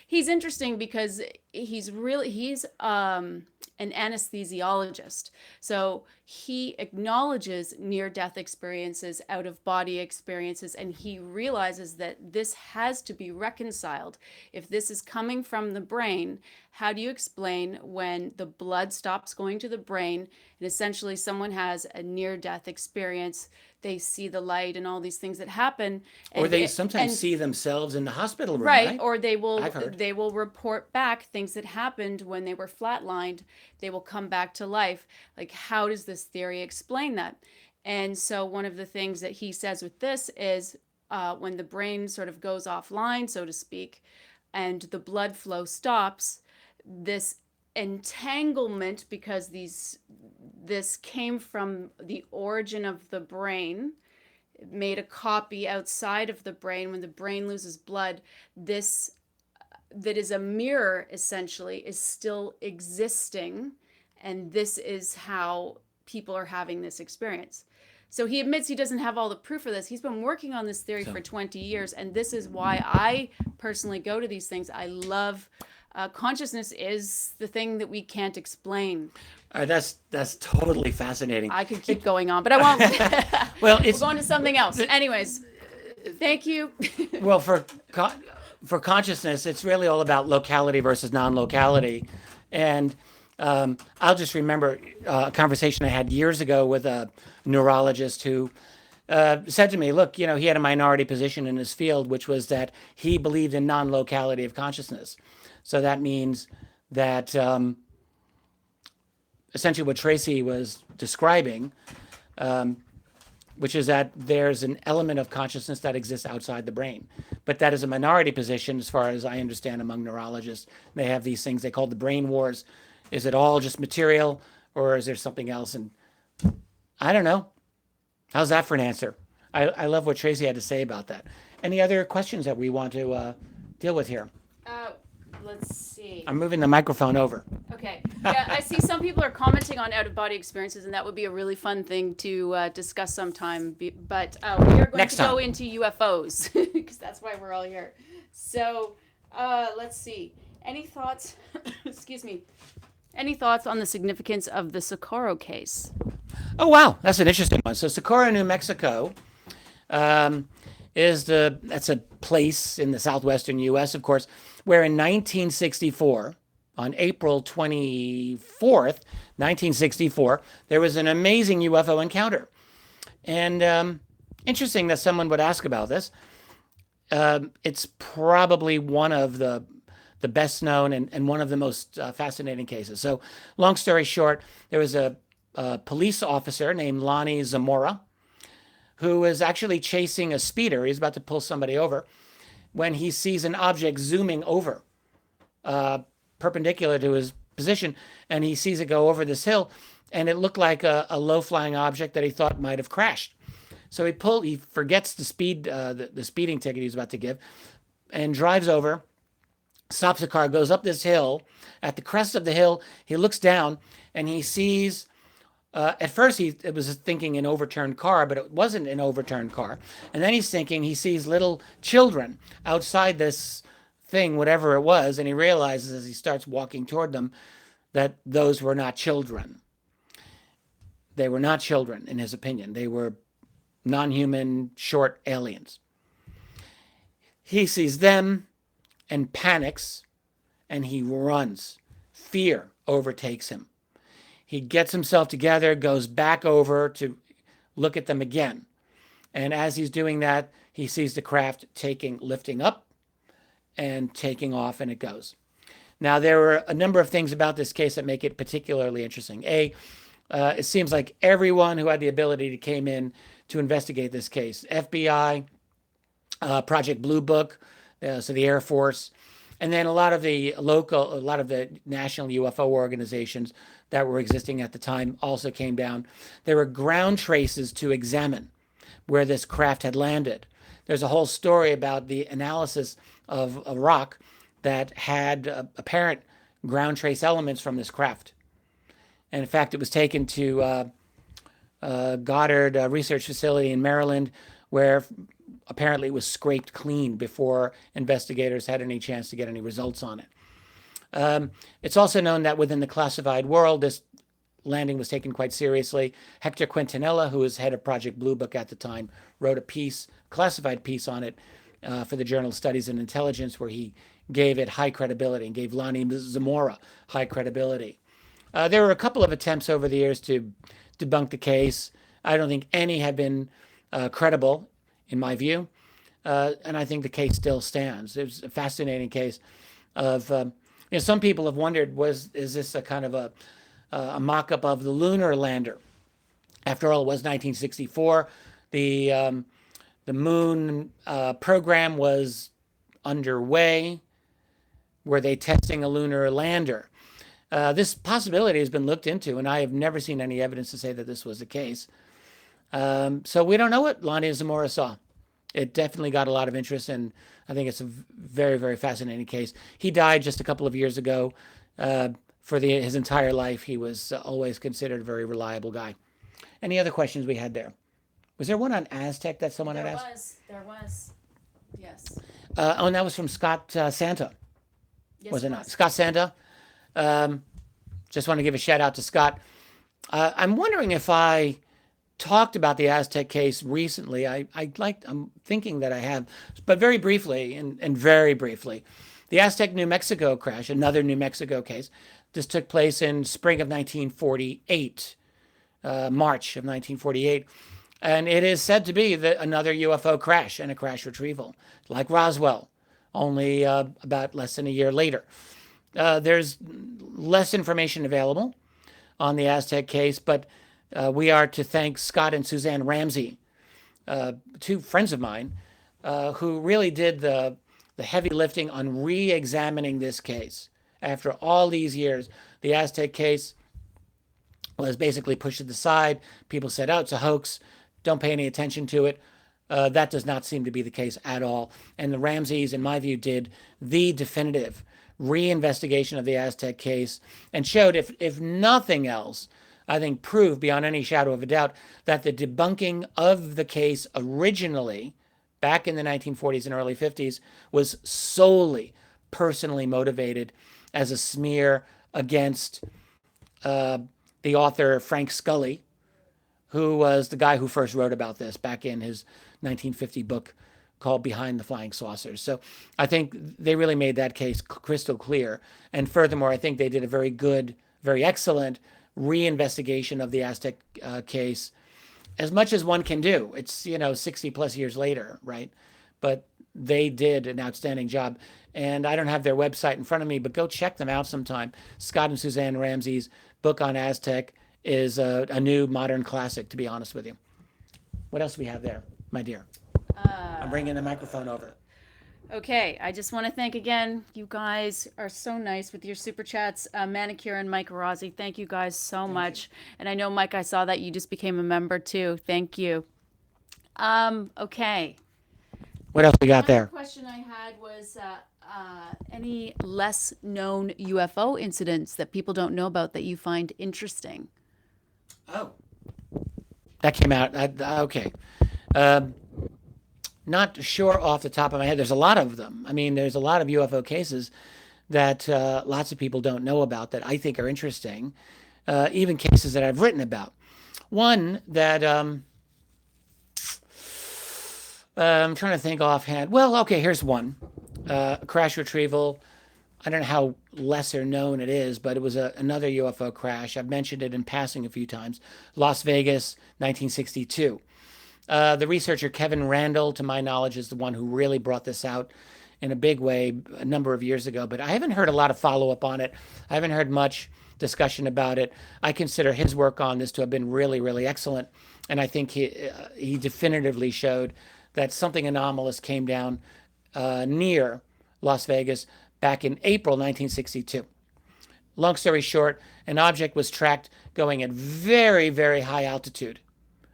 He's interesting because he's an anesthesiologist. So he acknowledges near-death experiences, out-of-body experiences, and he realizes that this has to be reconciled. If this is coming from the brain, how do you explain when the blood stops going to the brain and essentially someone has a near-death experience? They see the light and all these things that happen. Or they sometimes see themselves in the hospital room, right? Or they I've will report back things that happened when they were flatlined. They will come back to life. Like, how does this theory explain that? And so one of the things that he says with this is when the brain sort of goes offline, so to speak, and the blood flow stops, this entanglement, because this came from the origin of the brain, made a copy outside of the brain. When the brain loses blood, this that is a mirror essentially is still existing, and this is how people are having this experience. So he admits he doesn't have all the proof for this. He's been working on this theory for 20 years, and this is why I personally go to these things. I love consciousness is the thing that we can't explain. That's totally fascinating. I could keep going on, but I won't. Well, we're going to something else. Anyways, thank you. Well, for consciousness, it's really all about locality versus non-locality. And I'll just remember a conversation I had years ago with a neurologist who said to me, look, you know, he had a minority position in his field, which was that he believed in non-locality of consciousness. So that means that essentially what Tracy was describing, which is that there's an element of consciousness that exists outside the brain. But that is a minority position, as far as I understand, among neurologists. They have these things they call the brain wars. Is it all just material, or is there something else? And I don't know. How's that for an answer? I love what Tracy had to say about that. Any other questions that we want to deal with here? Let's see. I'm moving the microphone over. Okay. Yeah, I see some people are commenting on out-of-body experiences, and that would be a really fun thing to discuss sometime. But we are going to go into UFOs, because that's why we're all here. So let's see. Any thoughts? Excuse me. Any thoughts on the significance of the Socorro case? Oh, wow. That's an interesting one. So Socorro, New Mexico, that's a place in the southwestern U.S., of course, where in 1964, on April 24th, 1964, there was an amazing UFO encounter. And interesting that someone would ask about this. It's probably one of the best known and one of the most fascinating cases. So long story short, there was a police officer named Lonnie Zamora who was actually chasing a speeder. He's about to pull somebody over when he sees an object zooming over perpendicular to his position, and he sees it go over this hill, and it looked like a low-flying object that he thought might have crashed. So he forgets the speeding ticket he was about to give, and drives over, stops the car, goes up this hill. At the crest of the hill, he looks down and he sees. At first, it was thinking an overturned car, but it wasn't an overturned car. And then he's thinking he sees little children outside this thing, whatever it was, and he realizes as he starts walking toward them that those were not children. They were not children, in his opinion. They were non-human, short aliens. He sees them and panics, and he runs. Fear overtakes him. He gets himself together, goes back over to look at them again. And as he's doing that, he sees the craft lifting up and taking off, and it goes. Now, there were a number of things about this case that make it particularly interesting. It seems like everyone who had the ability came in to investigate this case. FBI, Project Blue Book, so the Air Force, and then a lot of the national UFO organizations that were existing at the time also came down. There were ground traces to examine where this craft had landed. There's a whole story about the analysis of a rock that had apparent ground trace elements from this craft. And in fact, it was taken to Goddard Research Facility in Maryland, where apparently it was scraped clean before investigators had any chance to get any results on it. It's also known that within the classified world, this landing was taken quite seriously. Hector Quintanilla, who was head of Project Blue Book at the time, wrote a classified piece on it for the Journal of Studies in Intelligence, where he gave it high credibility and gave Lonnie Zamora high credibility. There were a couple of attempts over the years to debunk the case. I don't think any have been credible, in my view. And I think the case still stands. It was a fascinating case of, some people have wondered, is this a kind of a mock-up of the lunar lander? After all, it was 1964. The moon program was underway. Were they testing a lunar lander? This possibility has been looked into, and I have never seen any evidence to say that this was the case. So we don't know what Lonnie Zamora saw. It definitely got a lot of interest, and I think it's a very, very fascinating case. He died just a couple of years ago. For his entire life, he was always considered a very reliable guy. Any other questions we had there? Was there one on Aztec that someone had asked? There was. Yes. And that was from Scott Santa. Yes, Was it not? Scott Santa. Just want to give a shout out to Scott. I'm wondering if I talked about the Aztec case recently. I'm thinking that I have, but very briefly and very briefly, the Aztec New Mexico crash, another New Mexico case. This took place in spring of 1948, March of 1948. And it is said to be another UFO crash and a crash retrieval, like Roswell, only about less than a year later. There's less information available on the Aztec case, but we are to thank Scott and Suzanne Ramsey, two friends of mine, who really did the heavy lifting on re-examining this case. After all these years, the Aztec case was basically pushed to the side. People said, oh, it's a hoax. Don't pay any attention to it. That does not seem to be the case at all. And the Ramseys, in my view, did the definitive reinvestigation of the Aztec case and showed, if nothing else, I think proved beyond any shadow of a doubt that the debunking of the case originally, back in the 1940s and early 50s, was solely personally motivated as a smear against the author Frank Scully, who was the guy who first wrote about this back in his 1950 book called Behind the Flying Saucers. So I think they really made that case crystal clear. And furthermore, I think they did a very good, very excellent reinvestigation of the Aztec case, as much as one can do. It's, 60 plus years later, right? But they did an outstanding job. And I don't have their website in front of me, but go check them out sometime. Scott and Suzanne Ramsey's book on Aztec is a new modern classic, to be honest with you. What else do we have there, my dear? I'm bringing the microphone over. Okay, I just want to thank again. You guys are so nice with your super chats. Manicure and Mike Rossi, thank you guys so much. And I know, Mike, I saw that you just became a member too. Thank you. Okay. What else we got there? The question I had was Any less known UFO incidents that people don't know about that you find interesting? Oh, that came out. Okay. Um, Not sure off the top of my head. There's a lot of them. I mean, there's a lot of UFO cases that lots of people don't know about that I think are interesting, even cases that I've written about. One that I'm trying to think offhand. Well, okay, here's one. Crash retrieval. I don't know how lesser known it is, but it was another UFO crash. I've mentioned it in passing a few times. Las Vegas, 1962. The researcher Kevin Randall, to my knowledge, is the one who really brought this out in a big way a number of years ago. But I haven't heard a lot of follow up on it. I haven't heard much discussion about it. I consider his work on this to have been really, really excellent. And I think he definitively showed that something anomalous came down near Las Vegas back in April 1962. Long story short, an object was tracked going at very, very high altitude,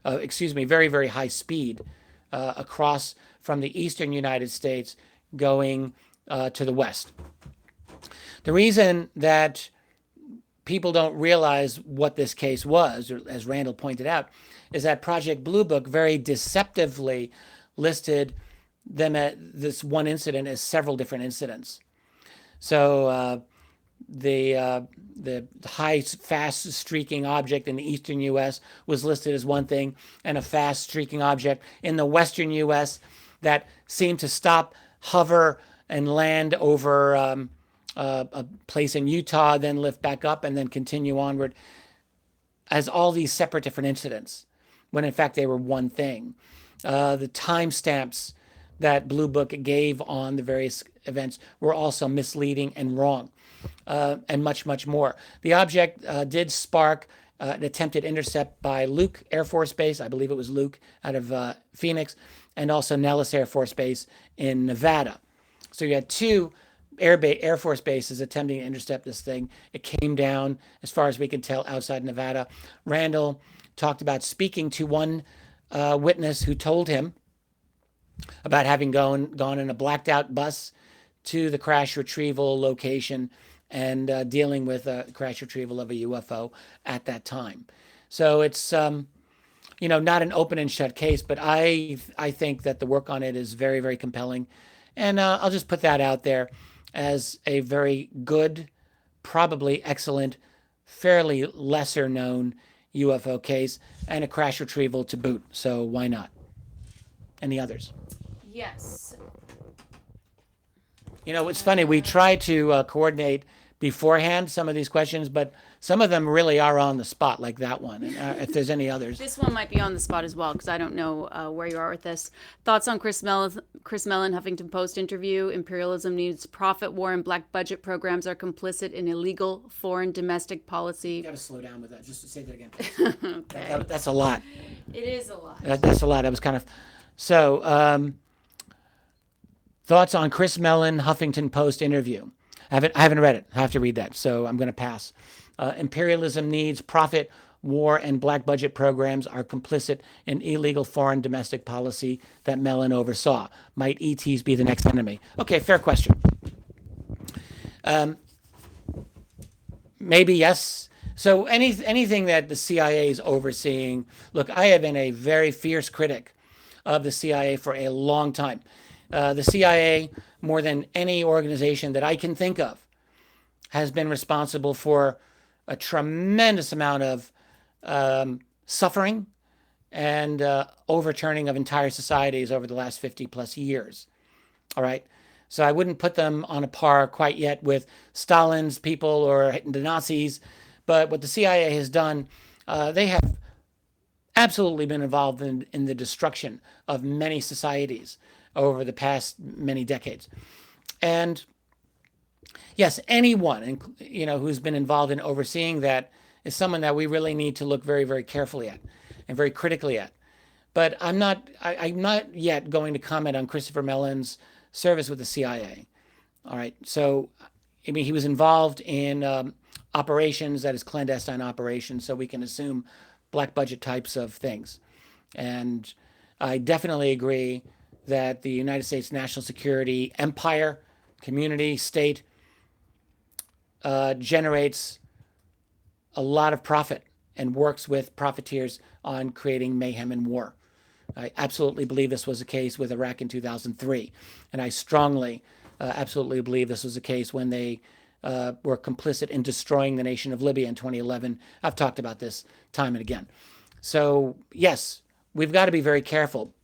very, very high speed across from the eastern United States going to the west. The reason that people don't realize what this case was, or as Randall pointed out, is that Project Blue Book very deceptively listed them at this one incident as several different incidents. So the high, fast streaking object in the eastern U.S. was listed as one thing, and a fast streaking object in the western U.S. that seemed to stop, hover, and land over a place in Utah, then lift back up, and then continue onward, as all these separate different incidents, when in fact they were one thing. The timestamps that Blue Book gave on the various events were also misleading and wrong, and much, much more. The object did spark an attempted intercept by Luke Air Force Base. I believe it was Luke out of Phoenix, and also Nellis Air Force Base in Nevada. So you had two Air Force bases attempting to intercept this thing. It came down, as far as we can tell, outside Nevada. Randall talked about speaking to one witness who told him about having gone in a blacked out bus to the crash retrieval location and dealing with a crash retrieval of a UFO at that time. So it's not an open and shut case, but I think that the work on it is very, very compelling, and I'll just put that out there as a very good, probably excellent, fairly lesser known UFO case, and a crash retrieval to boot. So why not? Any others? Yes. It's funny. We try to coordinate beforehand some of these questions, but some of them really are on the spot, like that one. And if there's any others. This one might be on the spot as well, because I don't know where you are with this. Thoughts on Chris Mellon, Huffington Post interview? Imperialism needs profit war and black budget programs are complicit in illegal foreign domestic policy. You got to slow down with that. Just to say that again. Okay. That's a lot. It is a lot. That's a lot. That was kind of so. Thoughts on Chris Mellon, Huffington Post interview? I haven't read it. I have to read that, so I'm going to pass. Imperialism needs profit, war, and black budget programs are complicit in illegal foreign domestic policy that Mellon oversaw. Might ETs be the next enemy? Okay, fair question. Maybe yes. So anything that the CIA is overseeing, look, I have been a very fierce critic of the CIA for a long time. The CIA, more than any organization that I can think of, has been responsible for a tremendous amount of suffering and overturning of entire societies over the last 50 plus years. All right. So I wouldn't put them on a par quite yet with Stalin's people or the Nazis. But what the CIA has done, they have absolutely been involved in the destruction of many societies over the past many decades. And yes, anyone, who's been involved in overseeing that is someone that we really need to look very, very carefully at and very critically at. But I'm not yet going to comment on Christopher Mellon's service with the CIA. All right. So, I mean, he was involved in operations, that is clandestine operations, so we can assume black budget types of things. And I definitely agree that the United States national security empire community, state, generates a lot of profit and works with profiteers on creating mayhem and war. I absolutely believe this was the case with Iraq in 2003. And I strongly, absolutely believe this was the case when they were complicit in destroying the nation of Libya in 2011. I've talked about this time and again. So, yes, we've got to be very careful.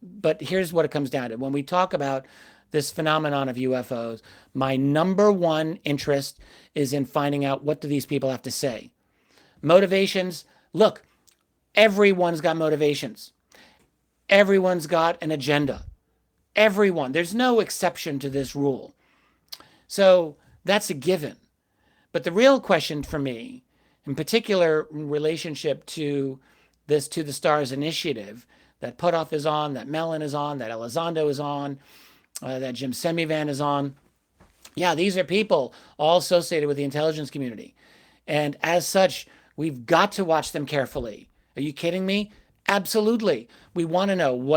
But here's what it comes down to. When we talk about this phenomenon of UFOs, my number one interest is in finding out, what do these people have to say? Motivations. Look, everyone's got motivations. Everyone's got an agenda. Everyone. There's no exception to this rule. So that's a given. But the real question for me, in particular in relationship to this To the Stars initiative that Puthoff is on, that Mellon is on, that Elizondo is on, that Jim Semivan is on. Yeah, these are people all associated with the intelligence community. And as such, we've got to watch them carefully. Are you kidding me? Absolutely. We want to know,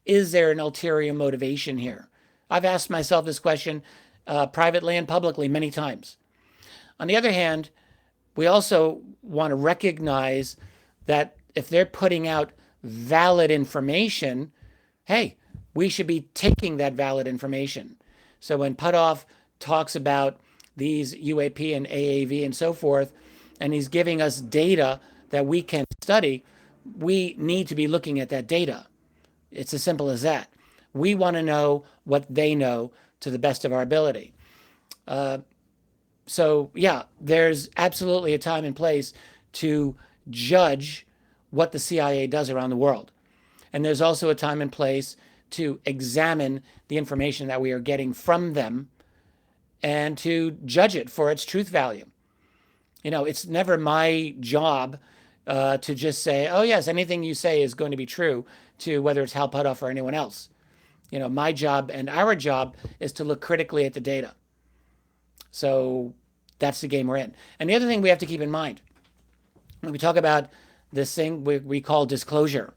is there an ulterior motivation here? I've asked myself this question privately and publicly many times. On the other hand, we also want to recognize that if they're putting out valid information, hey, we should be taking that valid information. So when Puthoff talks about these UAP and AAV and so forth, and he's giving us data that we can study, we need to be looking at that data. It's as simple as that. We want to know what they know to the best of our ability. So yeah, there's absolutely a time and place to judge what the CIA does around the world. And there's also a time and place to examine the information that we are getting from them and to judge it for its truth value. You know, it's never my job to just say, oh yes, anything you say is going to be true, to whether it's Hal Puthoff or anyone else. You know, my job and our job is to look critically at the data. So that's the game we're in. And the other thing we have to keep in mind, when we talk about this thing we call disclosure,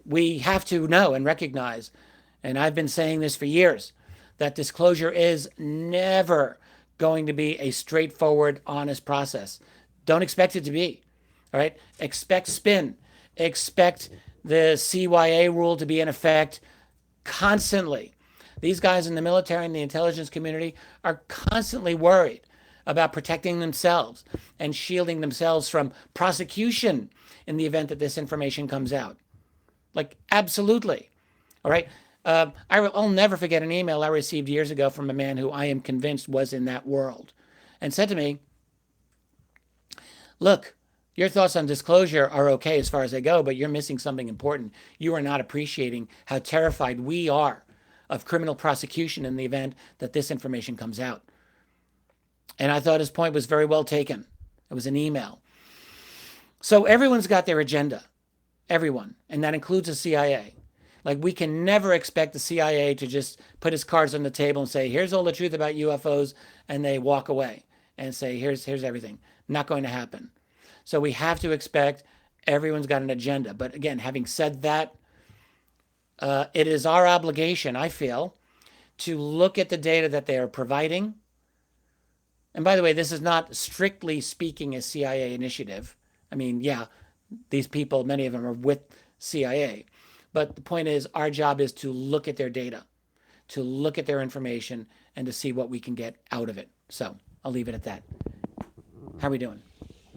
we have to know and recognize, and I've been saying this for years, that disclosure is never going to be a straightforward, honest process. Don't expect it to be. All right? Expect spin. Expect the CYA rule to be in effect constantly. These guys in the military and the intelligence community are constantly worried about protecting themselves and shielding themselves from prosecution in the event that this information comes out. Like, absolutely. All right? I'll never forget an email I received years ago from a man who I am convinced was in that world and said to me, look, your thoughts on disclosure are okay as far as they go, but you're missing something important. You are not appreciating how terrified we are of criminal prosecution in the event that this information comes out. And I thought his point was very well taken. It was an email. So everyone's got their agenda. Everyone. And that includes the CIA. Like, we can never expect the CIA to just put its cards on the table and say, here's all the truth about UFOs, and they walk away and say, here's everything. Not going to happen. So we have to expect everyone's got an agenda. But again, having said that, it is our obligation, I feel, to look at the data that they are providing. And by the way, this is not strictly speaking a CIA initiative. I mean, yeah, these people, many of them are with CIA. But the point is, our job is to look at their data, to look at their information, and to see what we can get out of it. So I'll leave it at that. How are we doing?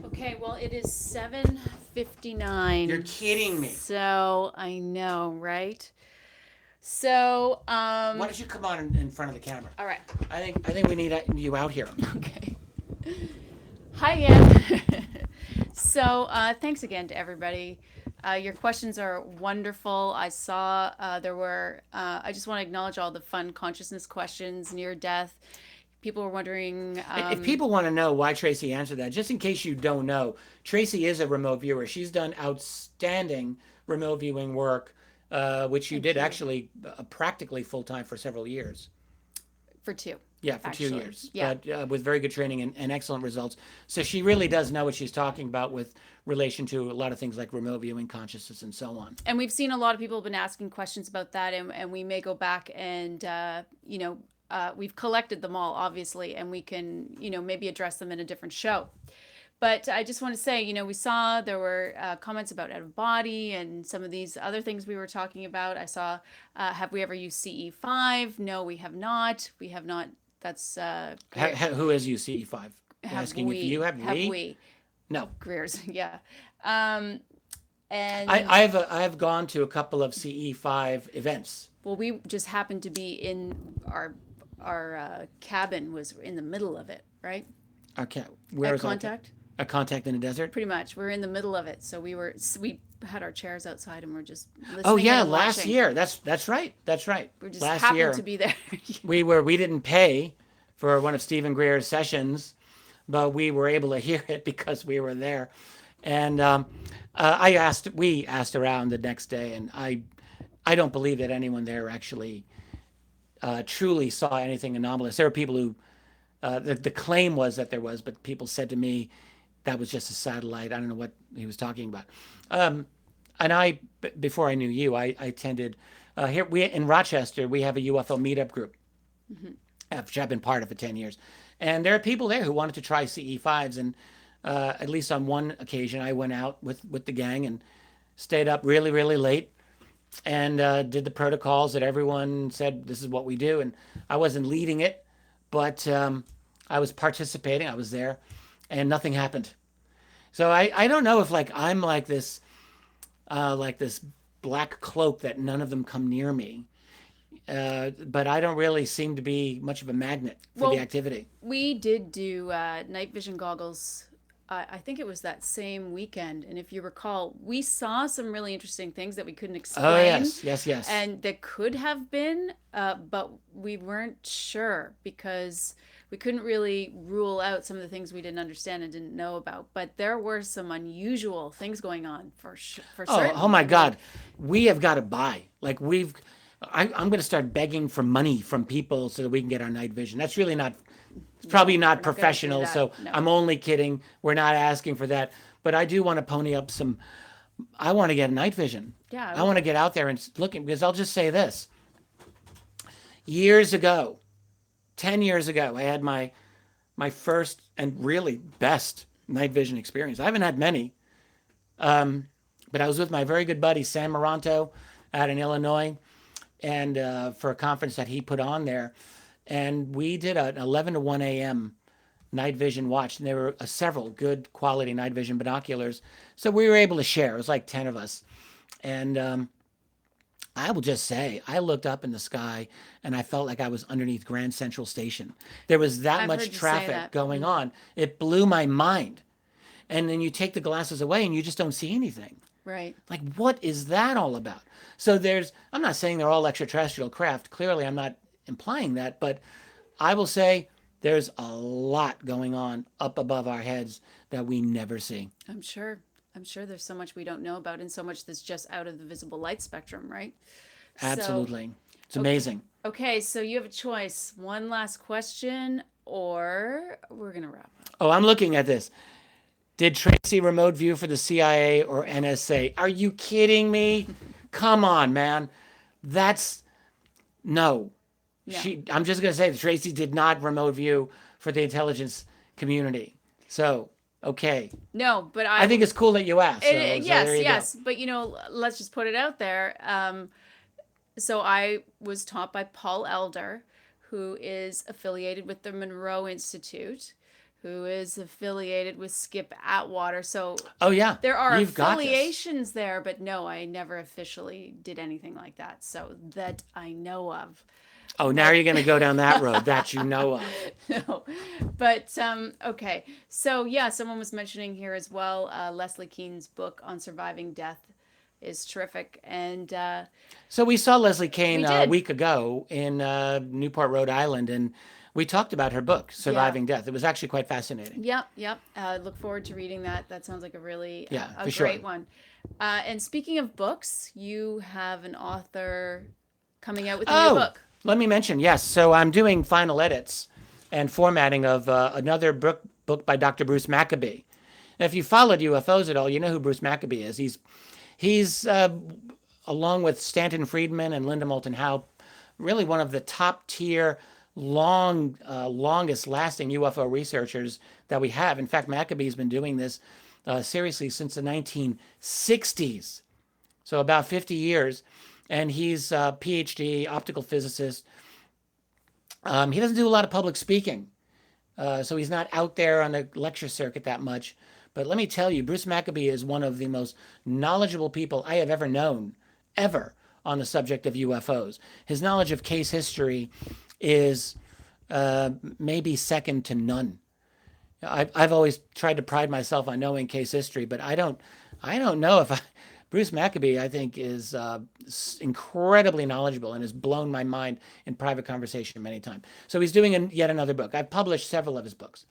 Okay, well, it is 7:59. You're kidding me. So I know, right? So why don't you come on in front of the camera? All right. I think we need you out here. Okay. Hi again. So thanks again to everybody. Your questions are wonderful. I saw there were, I just want to acknowledge all the fun consciousness questions, near death. People were wondering. If people want to know why Tracy answered that, just in case you don't know, Tracy is a remote viewer. She's done outstanding remote viewing work, which you did actually practically full time for several years. For 2. Yeah, for actually. 2 years. Yeah. But with very good training and excellent results. So she really does know what she's talking about with relation to a lot of things like remote viewing consciousness and so on. And we've seen a lot of people have been asking questions about that, and we may go back and, we've collected them all, obviously, and we can, maybe address them in a different show. But I just want to say, we saw there were comments about out of body and some of these other things we were talking about. I saw, have we ever used CE5? No, we have not. We have not. That's Who has used CE5? Asking if you have we? No. Greer's, yeah. And I've gone to a couple of CE5 events. Well, we just happened to be in our cabin was in the middle of it, right? Okay, where At Contact? A Contact in the desert? Pretty much. We're in the middle of it. So we had our chairs outside and we're just listening. Oh yeah, and last watching. year. That's right. That's right. We just last happened year, to be there. we didn't pay for one of Stephen Greer's sessions, but we were able to hear it because we were there. And we asked around the next day, and I don't believe that anyone there actually truly saw anything anomalous. There were people who the claim was that there was, but people said to me that was just a satellite. I don't know what he was talking about. And before I knew you, I attended here in Rochester. We have a UFO meetup group, which I've been part of for 10 years, and there are people there who wanted to try CE5s. And at least on one occasion, I went out with the gang and stayed up really, really late and did the protocols that everyone said this is what we do. And I wasn't leading it, but I was participating. I was there, and nothing happened. So I don't know if I'm like this black cloak that none of them come near me. But I don't really seem to be much of a magnet for the activity. We did do night vision goggles. I think it was that same weekend. And if you recall, we saw some really interesting things that we couldn't explain. Oh, yes. And that could have been, but we weren't sure because we couldn't really rule out some of the things we didn't understand and didn't know about. But there were some unusual things going on for certain. Oh my God. We have got to buy. I'm going to start begging for money from people so that we can get our night vision. That's really not, it's probably not professional. So no. I'm only kidding. We're not asking for that. But I do want to pony up I want to get a night vision. Yeah. I want to get out there and looking, because I'll just say this. Years ago, 10 years ago, I had my first and really best night vision experience. I haven't had many. But I was with my very good buddy, Sam Moranto, out in Illinois, and for a conference that he put on there. And we did an 11 to 1 a.m. night vision watch. And there were several good quality night vision binoculars. So we were able to share. It was like 10 of us. And I will just say, I looked up in the sky and I felt like I was underneath Grand Central Station. There was that much traffic going on. It blew my mind. And then you take the glasses away and you just don't see anything. Right. Like, what is that all about? So I'm not saying they're all extraterrestrial craft. Clearly, I'm not implying that. But I will say there's a lot going on up above our heads that we never see. I'm sure there's so much we don't know about and so much that's just out of the visible light spectrum, right? Absolutely. It's amazing. Okay, so you have a choice. One last question or we're going to wrap up. Oh, I'm looking at this. Did Tracy remote view for the CIA or NSA? Are you kidding me? Come on, man. No. I'm just going to say that Tracy did not remote view for the intelligence community. So, okay. No, but I think it's cool that you asked. Yes. But, let's just put it out there. So I was taught by Paul Elder, who is affiliated with the Monroe Institute, who is affiliated with Skip Atwater. So there are affiliations there, but no, I never officially did anything like that. So that I know of. Oh, now you're going to go down that road that you know of. No, but okay. So yeah, someone was mentioning here as well, Leslie Kean's book on surviving death is terrific. And so we saw Leslie Kean a week ago in Newport, Rhode Island, and we talked about her book, Surviving Death. It was actually quite fascinating. Yep. Look forward to reading that. That sounds like a really a great one. And speaking of books, you have an author coming out with a new book. Let me mention, yes. So I'm doing final edits and formatting of another book by Dr. Bruce Maccabee. Now, if you followed UFOs at all, you know who Bruce Maccabee is. He's along with Stanton Friedman and Linda Moulton Howe, really one of the top tier, longest lasting UFO researchers that we have. In fact, Maccabee's been doing this seriously since the 1960s, so about 50 years. And he's a PhD optical physicist. He doesn't do a lot of public speaking, so he's not out there on the lecture circuit that much. But let me tell you, Bruce Maccabee is one of the most knowledgeable people I have ever known, ever, on the subject of UFOs. His knowledge of case history is maybe second to none. I've always tried to pride myself on knowing case history, but I don't know if Bruce Maccabee, I think, is incredibly knowledgeable and has blown my mind in private conversation many times. So he's doing yet another book. I've published several of his books.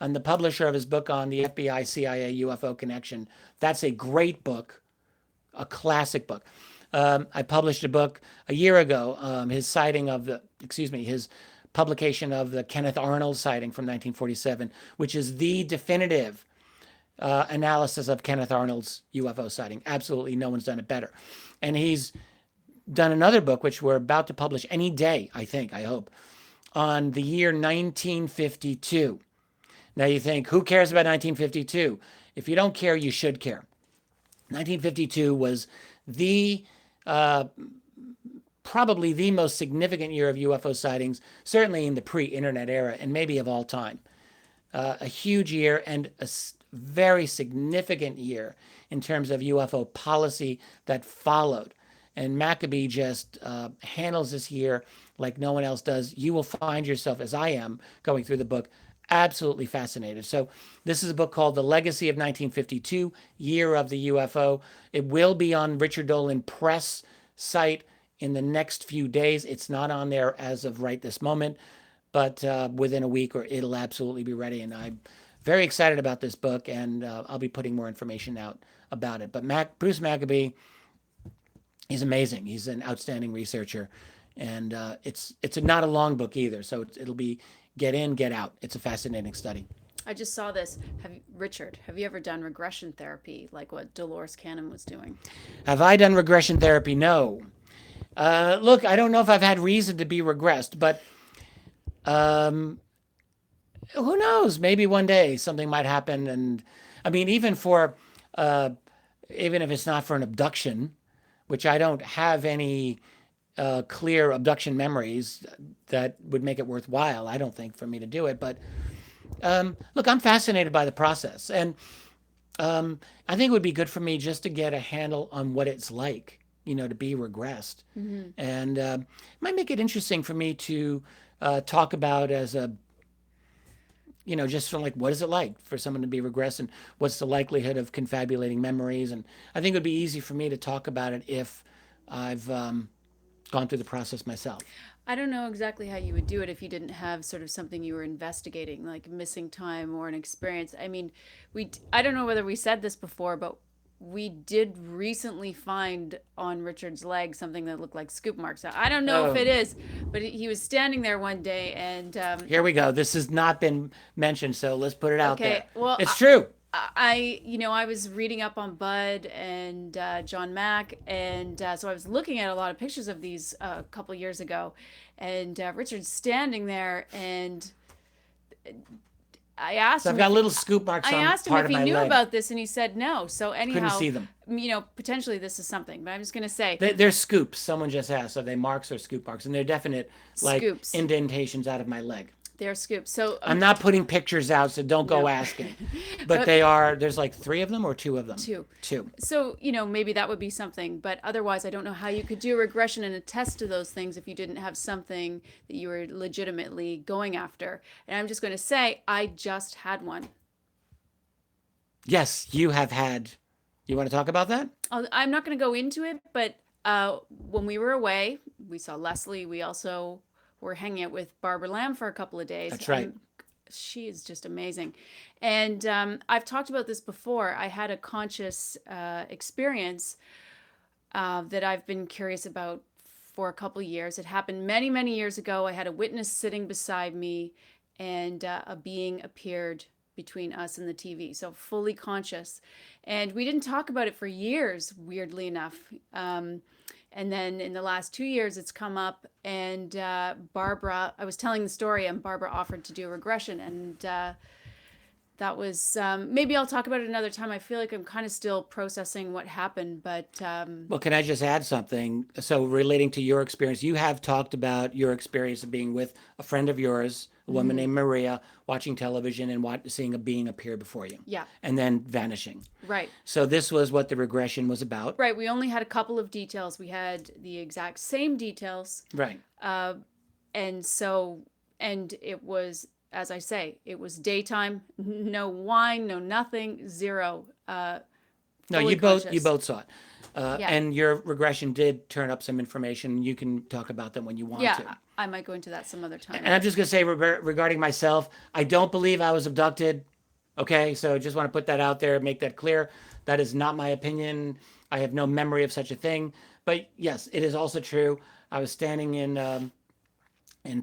I'm the publisher of his book on the FBI CIA UFO connection. That's a great book, a classic book. I published a book a year ago, his publication of the Kenneth Arnold sighting from 1947, which is the definitive analysis of Kenneth Arnold's UFO sighting. Absolutely no one's done it better. And he's done another book, which we're about to publish any day, I hope, on the year 1952. Now you think, who cares about 1952? If you don't care, you should care. 1952 was probably the most significant year of UFO sightings, certainly in the pre-internet era, and maybe of all time. A huge year and a very significant year in terms of UFO policy that followed. And Maccabee just handles this year like no one else does. You will find yourself, as I am, going through the book, absolutely fascinated. So this is a book called The Legacy of 1952, Year of the UFO. It will be on Richard Dolan Press site in the next few days. It's not on there as of right this moment, but within a week or it'll absolutely be ready. And I'm very excited about this book, and I'll be putting more information out about it. But Bruce Maccabee, he's amazing. He's an outstanding researcher, and it's not a long book either. So it'll be get in, get out. It's a fascinating study. I just saw this. Richard, have you ever done regression therapy like what Dolores Cannon was doing? Have I done regression therapy? No. Look, I don't know if I've had reason to be regressed, but who knows? Maybe one day something might happen. And I mean, even if it's not for an abduction, which I don't have any clear abduction memories that would make it worthwhile, I don't think, for me to do it. But look, I'm fascinated by the process. And I think it would be good for me just to get a handle on what it's like, to be regressed. Mm-hmm. And it might make it interesting for me to talk about as a, just from like, what is it like for someone to be regressed and what's the likelihood of confabulating memories? And I think it would be easy for me to talk about it if I've gone through the process myself. I don't know exactly how you would do it if you didn't have sort of something you were investigating, like missing time or an experience. I mean, I don't know whether we said this before, but we did recently find on Richard's leg something that looked like scoop marks. I don't know if it is, but he was standing there one day and... Here we go. This has not been mentioned, so let's put it out there. Well, it's true. I was reading up on Bud and John Mack, and so I was looking at a lot of pictures of these a couple years ago, and Richard's standing there, and I asked him. I've got little scoop marks on part of my leg. I asked him if he knew about this, and he said no. So anyhow, couldn't see them. Potentially this is something, but I'm just going to say they're scoops. Someone just asked, are they marks or scoop marks? And they're definite scoops. Indentations out of my leg. They're scoops. So I'm not putting pictures out, so don't go asking. But they are. There's like 3 of them or 2 of them. 2. 2. So maybe that would be something, but otherwise, I don't know how you could do regression and attest to those things if you didn't have something that you were legitimately going after. And I'm just going to say, I just had one. Yes, you have had. You want to talk about that? I'm not going to go into it, but when we were away, we saw Leslie. We also were hanging out with Barbara Lamb for a couple of days. That's right. She is just amazing. And I've talked about this before. I had a conscious experience that I've been curious about for a couple of years. It happened many, many years ago. I had a witness sitting beside me, and a being appeared between us and the TV. So fully conscious. And we didn't talk about it for years, weirdly enough. And then in the last 2 years, it's come up. And Barbara, I was telling the story, and Barbara offered to do a regression. And that was, maybe I'll talk about it another time. I feel like I'm kind of still processing what happened, but Well, can I just add something? So relating to your experience, you have talked about your experience of being with a friend of yours, a woman named Maria, watching television and seeing a being appear before you. Yeah. And then vanishing. Right. So this was what the regression was about. Right. We only had a couple of details. We had the exact same details. Right. And it was, as I say, it was daytime, no wine, no nothing, zero. No, fully you both conscious. saw it. Yeah. And your regression did turn up some information. You can talk about them when you want to. Yeah, I might go into that some other time. And I'm just going to say regarding myself, I don't believe I was abducted. Okay, so just want to put that out there, make that clear. That is not my opinion. I have no memory of such a thing. But yes, it is also true. I was standing in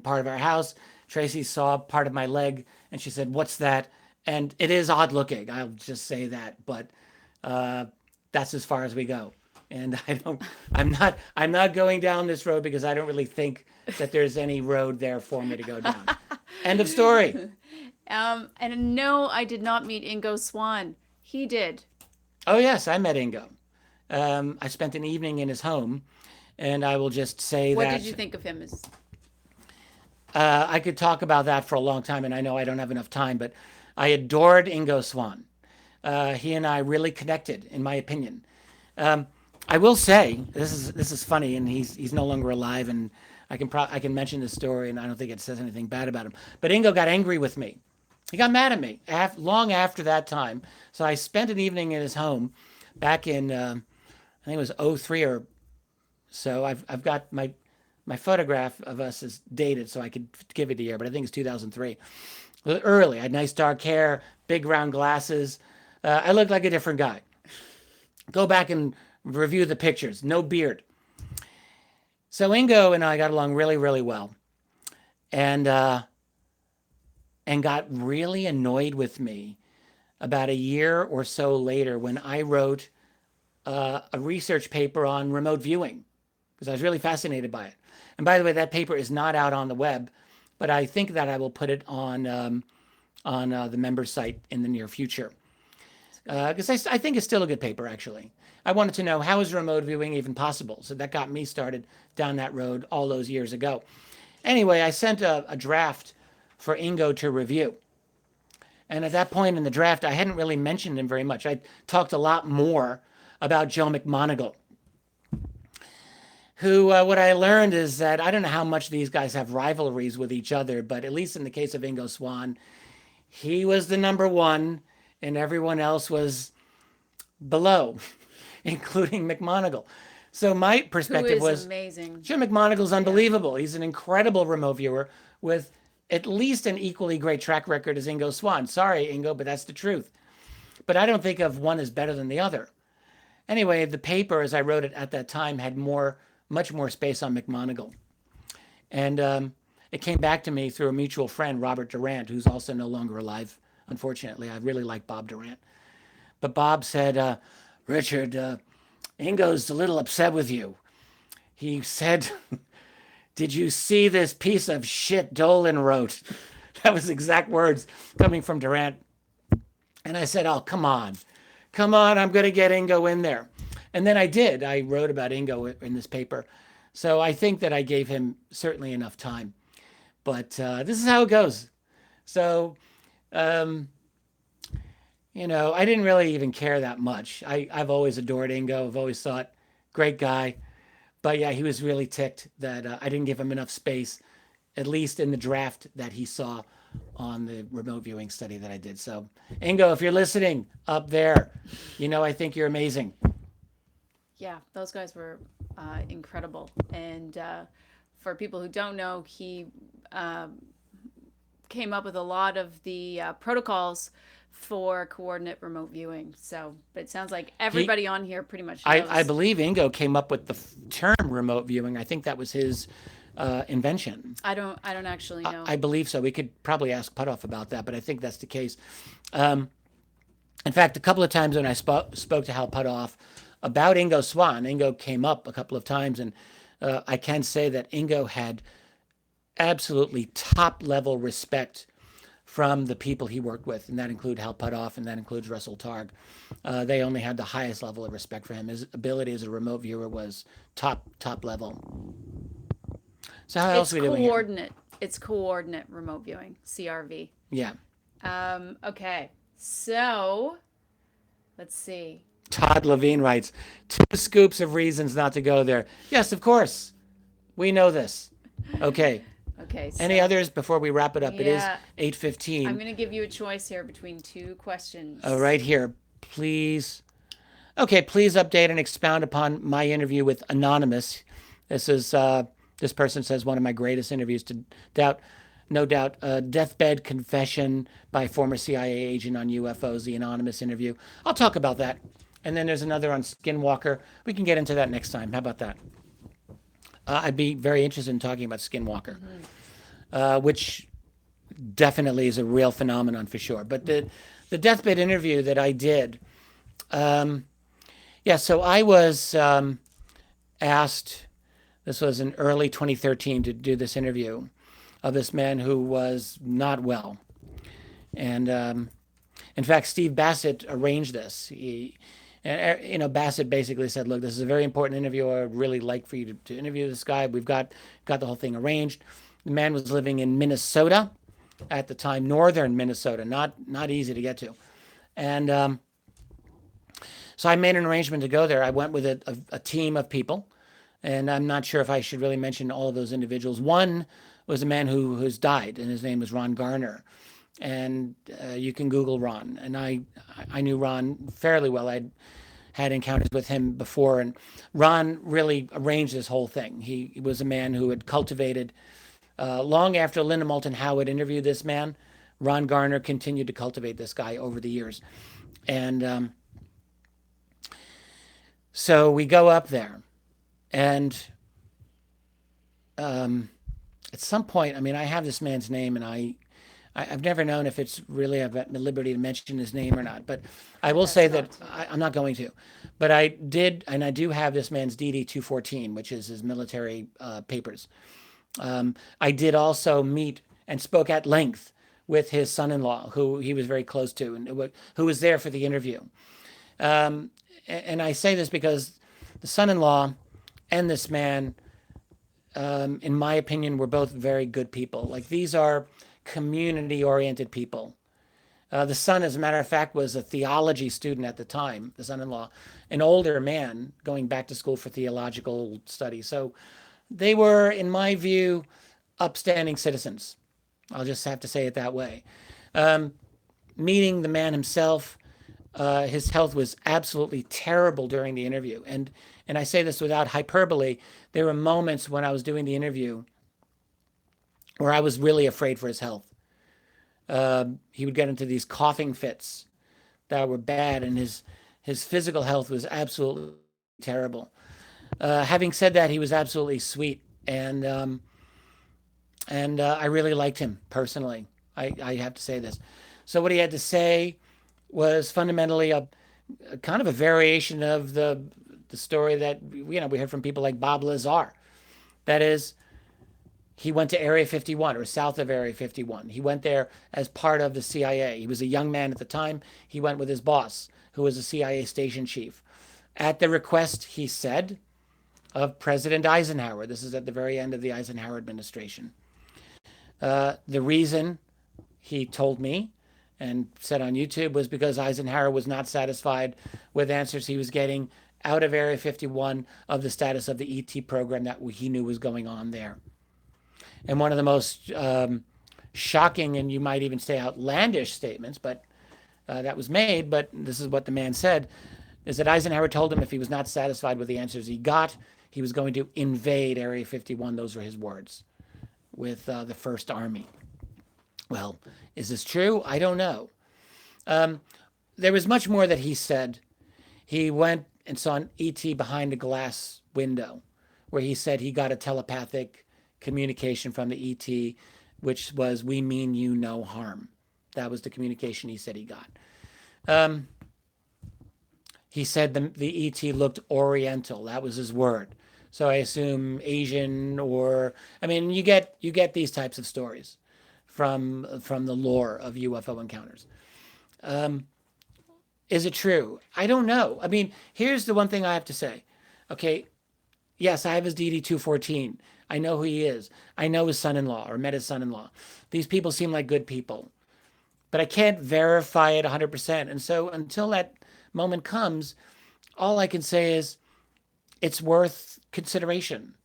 part of our house. Tracy saw part of my leg, and she said, "What's that?" And it is odd looking. I'll just say that. But that's as far as we go. And I'm not going down this road because I don't really think that there's any road there for me to go down. End of story. And no, I did not meet Ingo Swan. He did. Oh yes, I met Ingo. I spent an evening in his home, and I will just say What that. did you think of him as? I could talk about that for a long time, and I know I don't have enough time, but I adored Ingo Swan. He and I really connected, in my opinion. I will say this is funny, and he's no longer alive, and I can mention this story, and I don't think it says anything bad about him. But Ingo got angry with me. He got mad at me long after that time. So I spent an evening in his home back in I think it was 03 or so. I've got my photograph of us is dated, so I could give it to you, but I think it's 2003. Early, I had nice dark hair, big round glasses. I looked like a different guy. Go back and review the pictures. No beard. So Ingo and I got along really, really well, and got really annoyed with me about a year or so later when I wrote a research paper on remote viewing because I was really fascinated by it. And by the way, that paper is not out on the web, but I think that I will put it on the member site in the near future. Because I think it's still a good paper, actually. I wanted to know, how is remote viewing even possible? So that got me started down that road all those years ago. Anyway, I sent a draft for Ingo to review. And at that point in the draft, I hadn't really mentioned him very much. I talked a lot more about Joe McMoneagle, who, what I learned is that I don't know how much these guys have rivalries with each other, but at least in the case of Ingo Swan, he was the number one and everyone else was below, including McMoneagle. So my perspective was amazing. Jim McMoneagle's unbelievable. He's an incredible remote viewer with at least an equally great track record as Ingo Swan. Sorry, Ingo, but that's the truth. But I don't think of one as better than the other. Anyway, the paper, as I wrote it at that time, had much more space on McMoneagle. And it came back to me through a mutual friend, Robert Durant, who's also no longer alive, unfortunately. I really like Bob Durant. But Bob said, Richard, Ingo's a little upset with you. He said, did you see this piece of shit Dolan wrote? That was exact words coming from Durant. And I said, oh, come on, I'm going to get Ingo in there. And then I did. I wrote about Ingo in this paper. So I think that I gave him certainly enough time. But this is how it goes. So, I didn't really even care that much. I've always adored Ingo. I've always thought, great guy. But yeah, he was really ticked that I didn't give him enough space, at least in the draft that he saw on the remote viewing study that I did. So, Ingo, if you're listening up there, I think you're amazing. Yeah, those guys were incredible. And for people who don't know, he came up with a lot of the protocols for coordinate remote viewing. So, but it sounds like everybody on here pretty much knows. I believe Ingo came up with the term remote viewing. I think that was his invention. I don't actually know. I believe so. We could probably ask Puthoff about that, but I think that's the case. In fact, a couple of times when I spoke to Hal Puthoff about Ingo Swann, Ingo came up a couple of times, and I can say that Ingo had absolutely top-level respect from the people he worked with, and that includes Hal Puthoff, and that includes Russell Targ. They only had the highest level of respect for him. His ability as a remote viewer was top level. So how else are we doing here? It's coordinate remote viewing, CRV. Yeah. Okay. So, let's see. Todd Levine writes, 2 scoops of reasons not to go there. Yes, of course. We know this. Okay. Okay. So, Any others before we wrap it up? It is yeah, 8:15. I'm going to give you a choice here between 2 questions. Right here, please. Okay, please update and expound upon my interview with Anonymous. This person says one of my greatest interviews, no doubt, Deathbed Confession by former CIA agent on UFOs, the Anonymous interview. I'll talk about that. And then there's another on Skinwalker. We can get into that next time. How about that? I'd be very interested in talking about Skinwalker, which definitely is a real phenomenon for sure. But the Deathbed interview that I did, so I was asked, this was in early 2013, to do this interview of this man who was not well. And in fact, Steve Bassett arranged this. Bassett basically said, look, this is a very important interview. I'd really like for you to interview this guy. We've got the whole thing arranged. The man was living in Minnesota at the time, northern Minnesota, not easy to get to. And so I made an arrangement to go there. I went with a team of people. And I'm not sure if I should really mention all of those individuals. One was a man who's died, and his name was Ron Garner. And you can Google Ron. And I knew Ron fairly well. I'd had encounters with him before. And Ron really arranged this whole thing. He was a man who had cultivated, long after Linda Moulton Howe interviewed this man, Ron Garner continued to cultivate this guy over the years. And so we go up there. And at some point, I mean, I have this man's name, and I've never known if it's really I've at liberty to mention his name or not. But I will say that I'm not going to. But I did, and I do have this man's DD 214, which is his military papers. I did also meet and spoke at length with his son-in-law, who he was very close to, and who was there for the interview. And I say this because the son-in-law and this man, in my opinion, were both very good people. Like, these are community-oriented people. The son, as a matter of fact, was a theology student at the time, the son-in-law, an older man going back to school for theological study. So they were, in my view, upstanding citizens. I'll just have to say it that way. Meeting the man himself, his health was absolutely terrible during the interview. And I say this without hyperbole. There were moments when I was doing the interview where I was really afraid for his health. He would get into these coughing fits that were bad, and his physical health was absolutely terrible. Having said that, he was absolutely sweet, and I really liked him personally. I have to say this. So what he had to say was fundamentally a kind of a variation of the story that we heard from people like Bob Lazar. That is, he went to Area 51, or south of Area 51. He went there as part of the CIA. He was a young man at the time. He went with his boss, who was a CIA station chief, at the request, he said, of President Eisenhower. This is at the very end of the Eisenhower administration. The reason, he told me and said on YouTube, was because Eisenhower was not satisfied with answers he was getting out of Area 51 of the status of the ET program that he knew was going on there. And one of the most shocking, and you might even say outlandish statements, but that was made, but this is what the man said, is that Eisenhower told him if he was not satisfied with the answers he got, he was going to invade Area 51. Those were his words, with the First Army. Well, is this true? I don't know. There was much more that he said. He went and saw an ET behind a glass window, where he said he got a telepathic communication from the ET, which was, "We mean you no harm." That was the communication he said he got. He said the ET looked Oriental. That was his word. So I assume Asian, or I mean, you get these types of stories from the lore of UFO encounters. Is it true? I don't know. I mean, here's the one thing I have to say. Okay, yes, I have his DD-214. I know who he is. I know his son-in-law, or met his son-in-law. These people seem like good people, but I can't verify it 100%. And so until that moment comes, all I can say is it's worth consideration,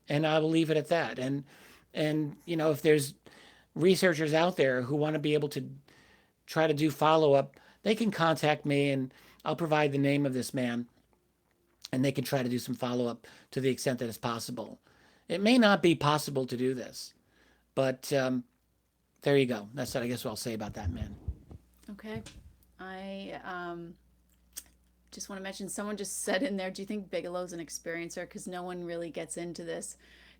and I will leave it at that. And you know, if there's researchers out there who want to be able to try to do follow-up, they can contact me, and I'll provide the name of this man, and they can try to do some follow-up to the extent that it's possible. It may not be possible to do this, but there you go. That's what I guess what I'll say about that man. Okay. I just want to mention, someone just said in there, do you think Bigelow's an experiencer? Because no one really gets into this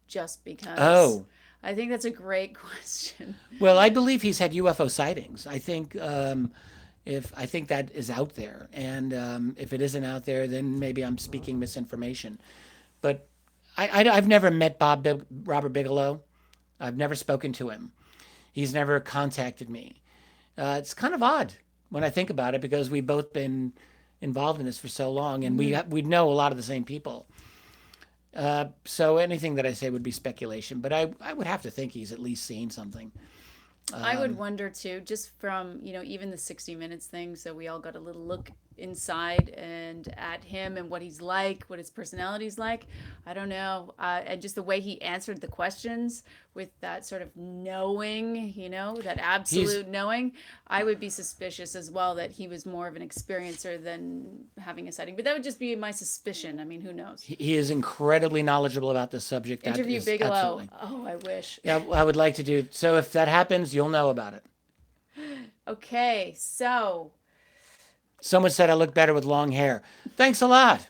just because. Oh. I think that's a great question. Well, I believe he's had UFO sightings. I think I think that is out there, and if it isn't out there, then maybe I'm speaking misinformation. But I've never met Robert Bigelow. I've never spoken to him. He's never contacted me. It's kind of odd when I think about it, because we've both been involved in this for so long, and we know a lot of the same people. So anything that I say would be speculation, but I would have to think he's at least seen something. I would wonder too, just from, even the 60 Minutes thing. So we all got a little look inside and at him and what he's like, what his personality's like. I don't know. And just the way he answered the questions with that sort of knowing, that absolute knowing, I would be suspicious as well that he was more of an experiencer than having a sighting. But that would just be my suspicion. I mean, who knows? He is incredibly knowledgeable about this subject. Interview Bigelow. Absolutely. Oh, I wish. Yeah, I would like to do. So if that happens, you'll know about it. Okay, so. Someone said I look better with long hair. Thanks a lot.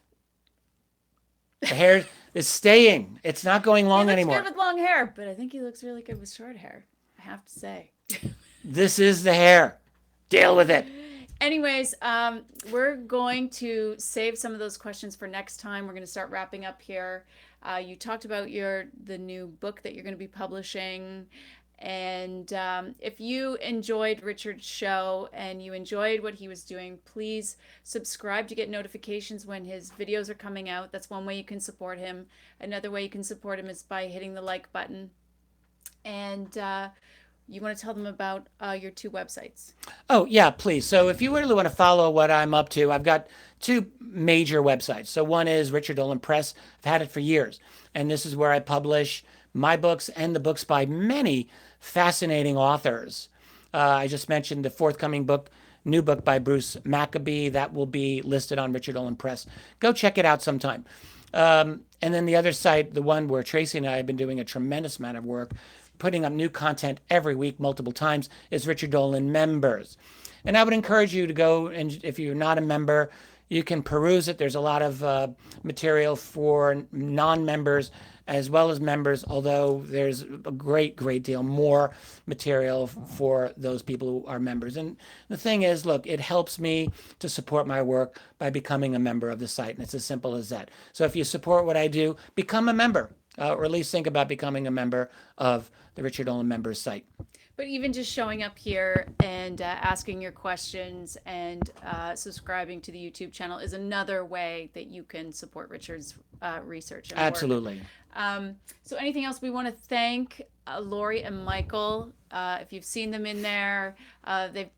The hair is staying. It's not going long anymore. He looks good with long hair, but I think he looks really good with short hair, I have to say. This is the hair. Deal with it. Anyways, we're going to save some of those questions for next time. We're going to start wrapping up here. You talked about the new book that you're going to be publishing. And if you enjoyed Richard's show and you enjoyed what he was doing, please subscribe to get notifications when his videos are coming out. That's one way you can support him. Another way you can support him is by hitting the like button. And you want to tell them about your two websites? Oh, yeah, please. So if you really want to follow what I'm up to, I've got two major websites. So one is Richard Dolan Press. I've had it for years. And this is where I publish my books and the books by many fascinating authors. I just mentioned the forthcoming new book by Bruce Maccabee. That will be listed on Richard Dolan Press. Go check it out sometime. And then the other site, the one where Tracy and I have been doing a tremendous amount of work, putting up new content every week, multiple times, is Richard Dolan Members. And I would encourage you to go, and if you're not a member, you can peruse it. There's a lot of material for non-members as well as members, although there's a great deal more material for those people who are members. And the thing is, look, it helps me to support my work by becoming a member of the site, and it's as simple as that. So if you support what I do, become a member, or at least think about becoming a member of the Richard Dolan Members site. But even just showing up here and asking your questions and subscribing to the YouTube channel is another way that you can support Richard's research and Absolutely. work. So anything else? We want to thank Lori and Michael. If you've seen them in there,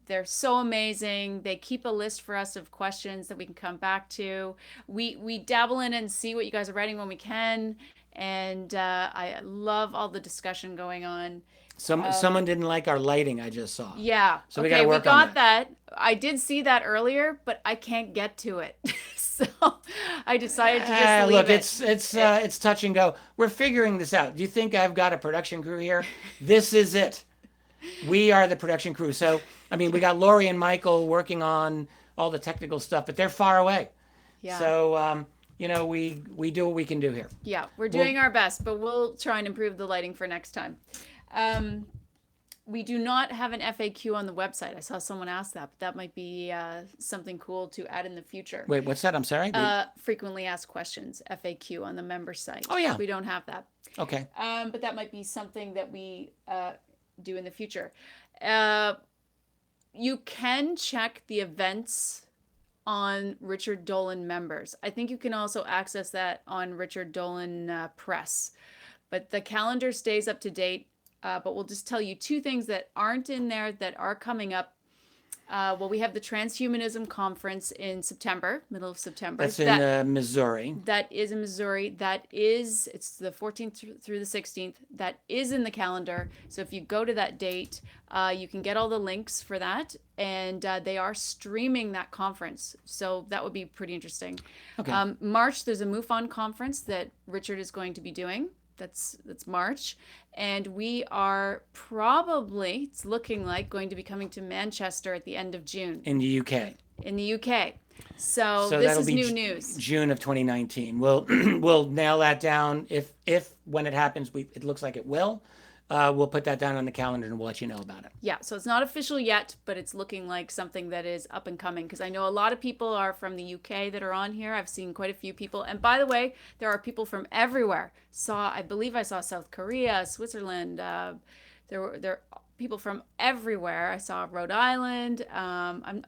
they're so amazing. They keep a list for us of questions that we can come back to. We dabble in and see what you guys are writing when we can. And I love all the discussion going on. Someone didn't like our lighting, I just saw. Yeah. So we got to work on on that. I did see that earlier, but I can't get to it. So I decided to just leave it. It's touch and go. We're figuring this out. Do you think I've got a production crew here? This is it. We are the production crew. So, I mean, we got Lori and Michael working on all the technical stuff, but they're far away. Yeah. So we do what we can do here. Yeah, we're doing our best, but we'll try and improve the lighting for next time. We do not have an FAQ on the website. I saw someone ask that, but that might be something cool to add in the future. Wait, what's that? I'm sorry. Frequently asked questions, FAQ on the member site. Oh, yeah. We don't have that. Okay. But that might be something that we do in the future. You can check the events on Richard Dolan members. I think you can also access that on Richard Dolan Press. But the calendar stays up to date. But we'll just tell you two things that aren't in there that are coming up. Well, we have the Transhumanism Conference in September, middle of September. That's in Missouri. That is in Missouri. It's the 14th through the 16th. That is in the calendar. So if you go to that date, you can get all the links for that. And they are streaming that conference. So that would be pretty interesting. Okay. March, there's a MUFON conference that Richard is going to be doing. That's March. And we are probably, it's looking like, going to be coming to Manchester at the end of June. In the UK. In the UK. So this that'll is be new news. June of 2019. We'll nail that down. If when it happens, it looks like it will. We'll put that down on the calendar and we'll let you know about it. Yeah, so it's not official yet, but it's looking like something that is up and coming, because I know a lot of people are from the UK that are on here. I've seen quite a few people. And by the way, there are people from everywhere. I believe I saw South Korea, Switzerland. There were people from everywhere. I saw Rhode Island. I'm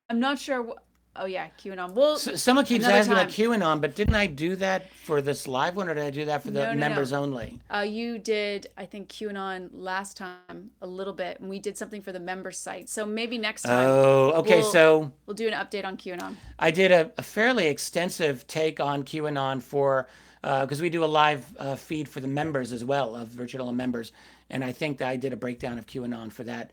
not sure. Oh yeah, QAnon. Someone keeps asking about QAnon, but didn't I do that for this live one, or did I do that for the members only? You did, I think, QAnon last time a little bit, and we did something for the member site. So maybe next time. Oh, okay. We'll do an update on QAnon. I did a fairly extensive take on QAnon because we do a live feed for the members as well, of Richard Dolan members, and I think that I did a breakdown of QAnon for that.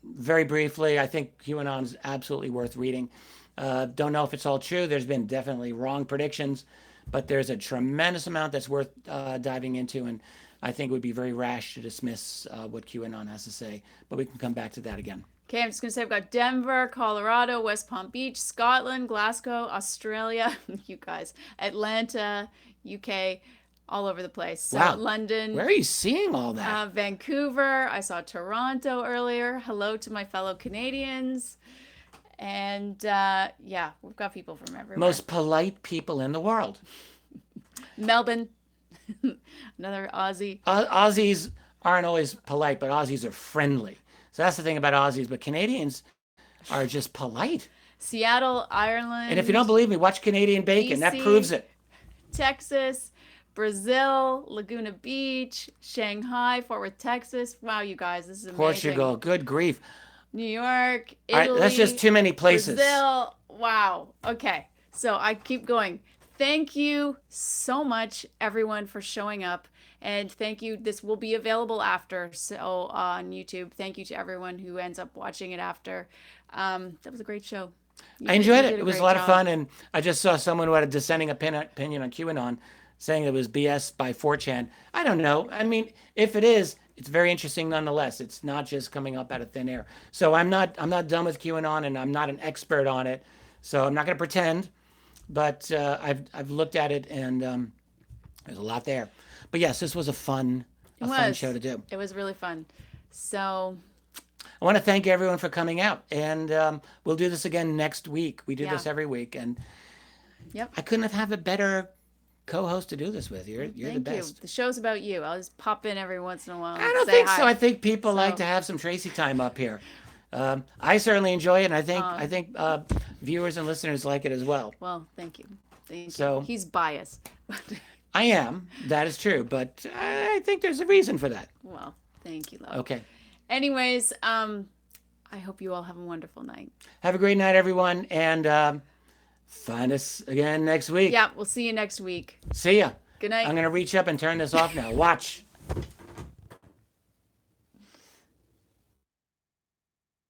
Very briefly, I think QAnon's absolutely worth reading. Don't know if it's all true. There's been definitely wrong predictions, but there's a tremendous amount that's worth diving into, and I think it would be very rash to dismiss what QAnon has to say, but we can come back to that again. Okay, I'm just going to say I've got Denver, Colorado, West Palm Beach, Scotland, Glasgow, Australia, you guys, Atlanta, UK, all over the place. So wow. London. Where are you seeing all that? Vancouver. I saw Toronto earlier. Hello to my fellow Canadians. And yeah, we've got people from everywhere. Most polite people in the world. Melbourne, another Aussie. Aussies aren't always polite, but Aussies are friendly. So that's the thing about Aussies. But Canadians are just polite. Seattle, Ireland. And if you don't believe me, watch Canadian Bacon. BC, that proves it. Texas, Brazil, Laguna Beach, Shanghai, Fort Worth, Texas. Wow, you guys, this is amazing. Portugal, good grief. New York, Italy. All right, that's just too many places. Brazil. Wow. Okay. So I keep going. Thank you so much, everyone, for showing up. And thank you. This will be available after, so on YouTube. Thank you to everyone who ends up watching it after. That was a great show. I enjoyed it. It was a lot of fun. And I just saw someone who had a dissenting opinion on QAnon, saying it was BS by 4chan. I don't know. I mean, if it is, it's very interesting nonetheless. It's not just coming up out of thin air. So I'm not done with QAnon, and I'm not an expert on it. So I'm not going to pretend, but I've looked at it, and there's a lot there. But yes, this was a fun show to do. It was really fun. So I want to thank everyone for coming out, and we'll do this again next week. We do this every week, and I couldn't have a better co-host to do this with. You're the best. The show's about you. I'll just pop in every once in a while. I don't think so. I think people like to have some Tracy time up here. I certainly enjoy it, and I think viewers and listeners like it as well. Well, thank you. So he's biased. I am. That is true, but I think there's a reason for that. Well, thank you, love. Okay. Anyways, I hope you all have a wonderful night. Have a great night, everyone, and find us again next week. Yeah, we'll see you next week. See ya. Good night. I'm going to reach up and turn this off now. Watch.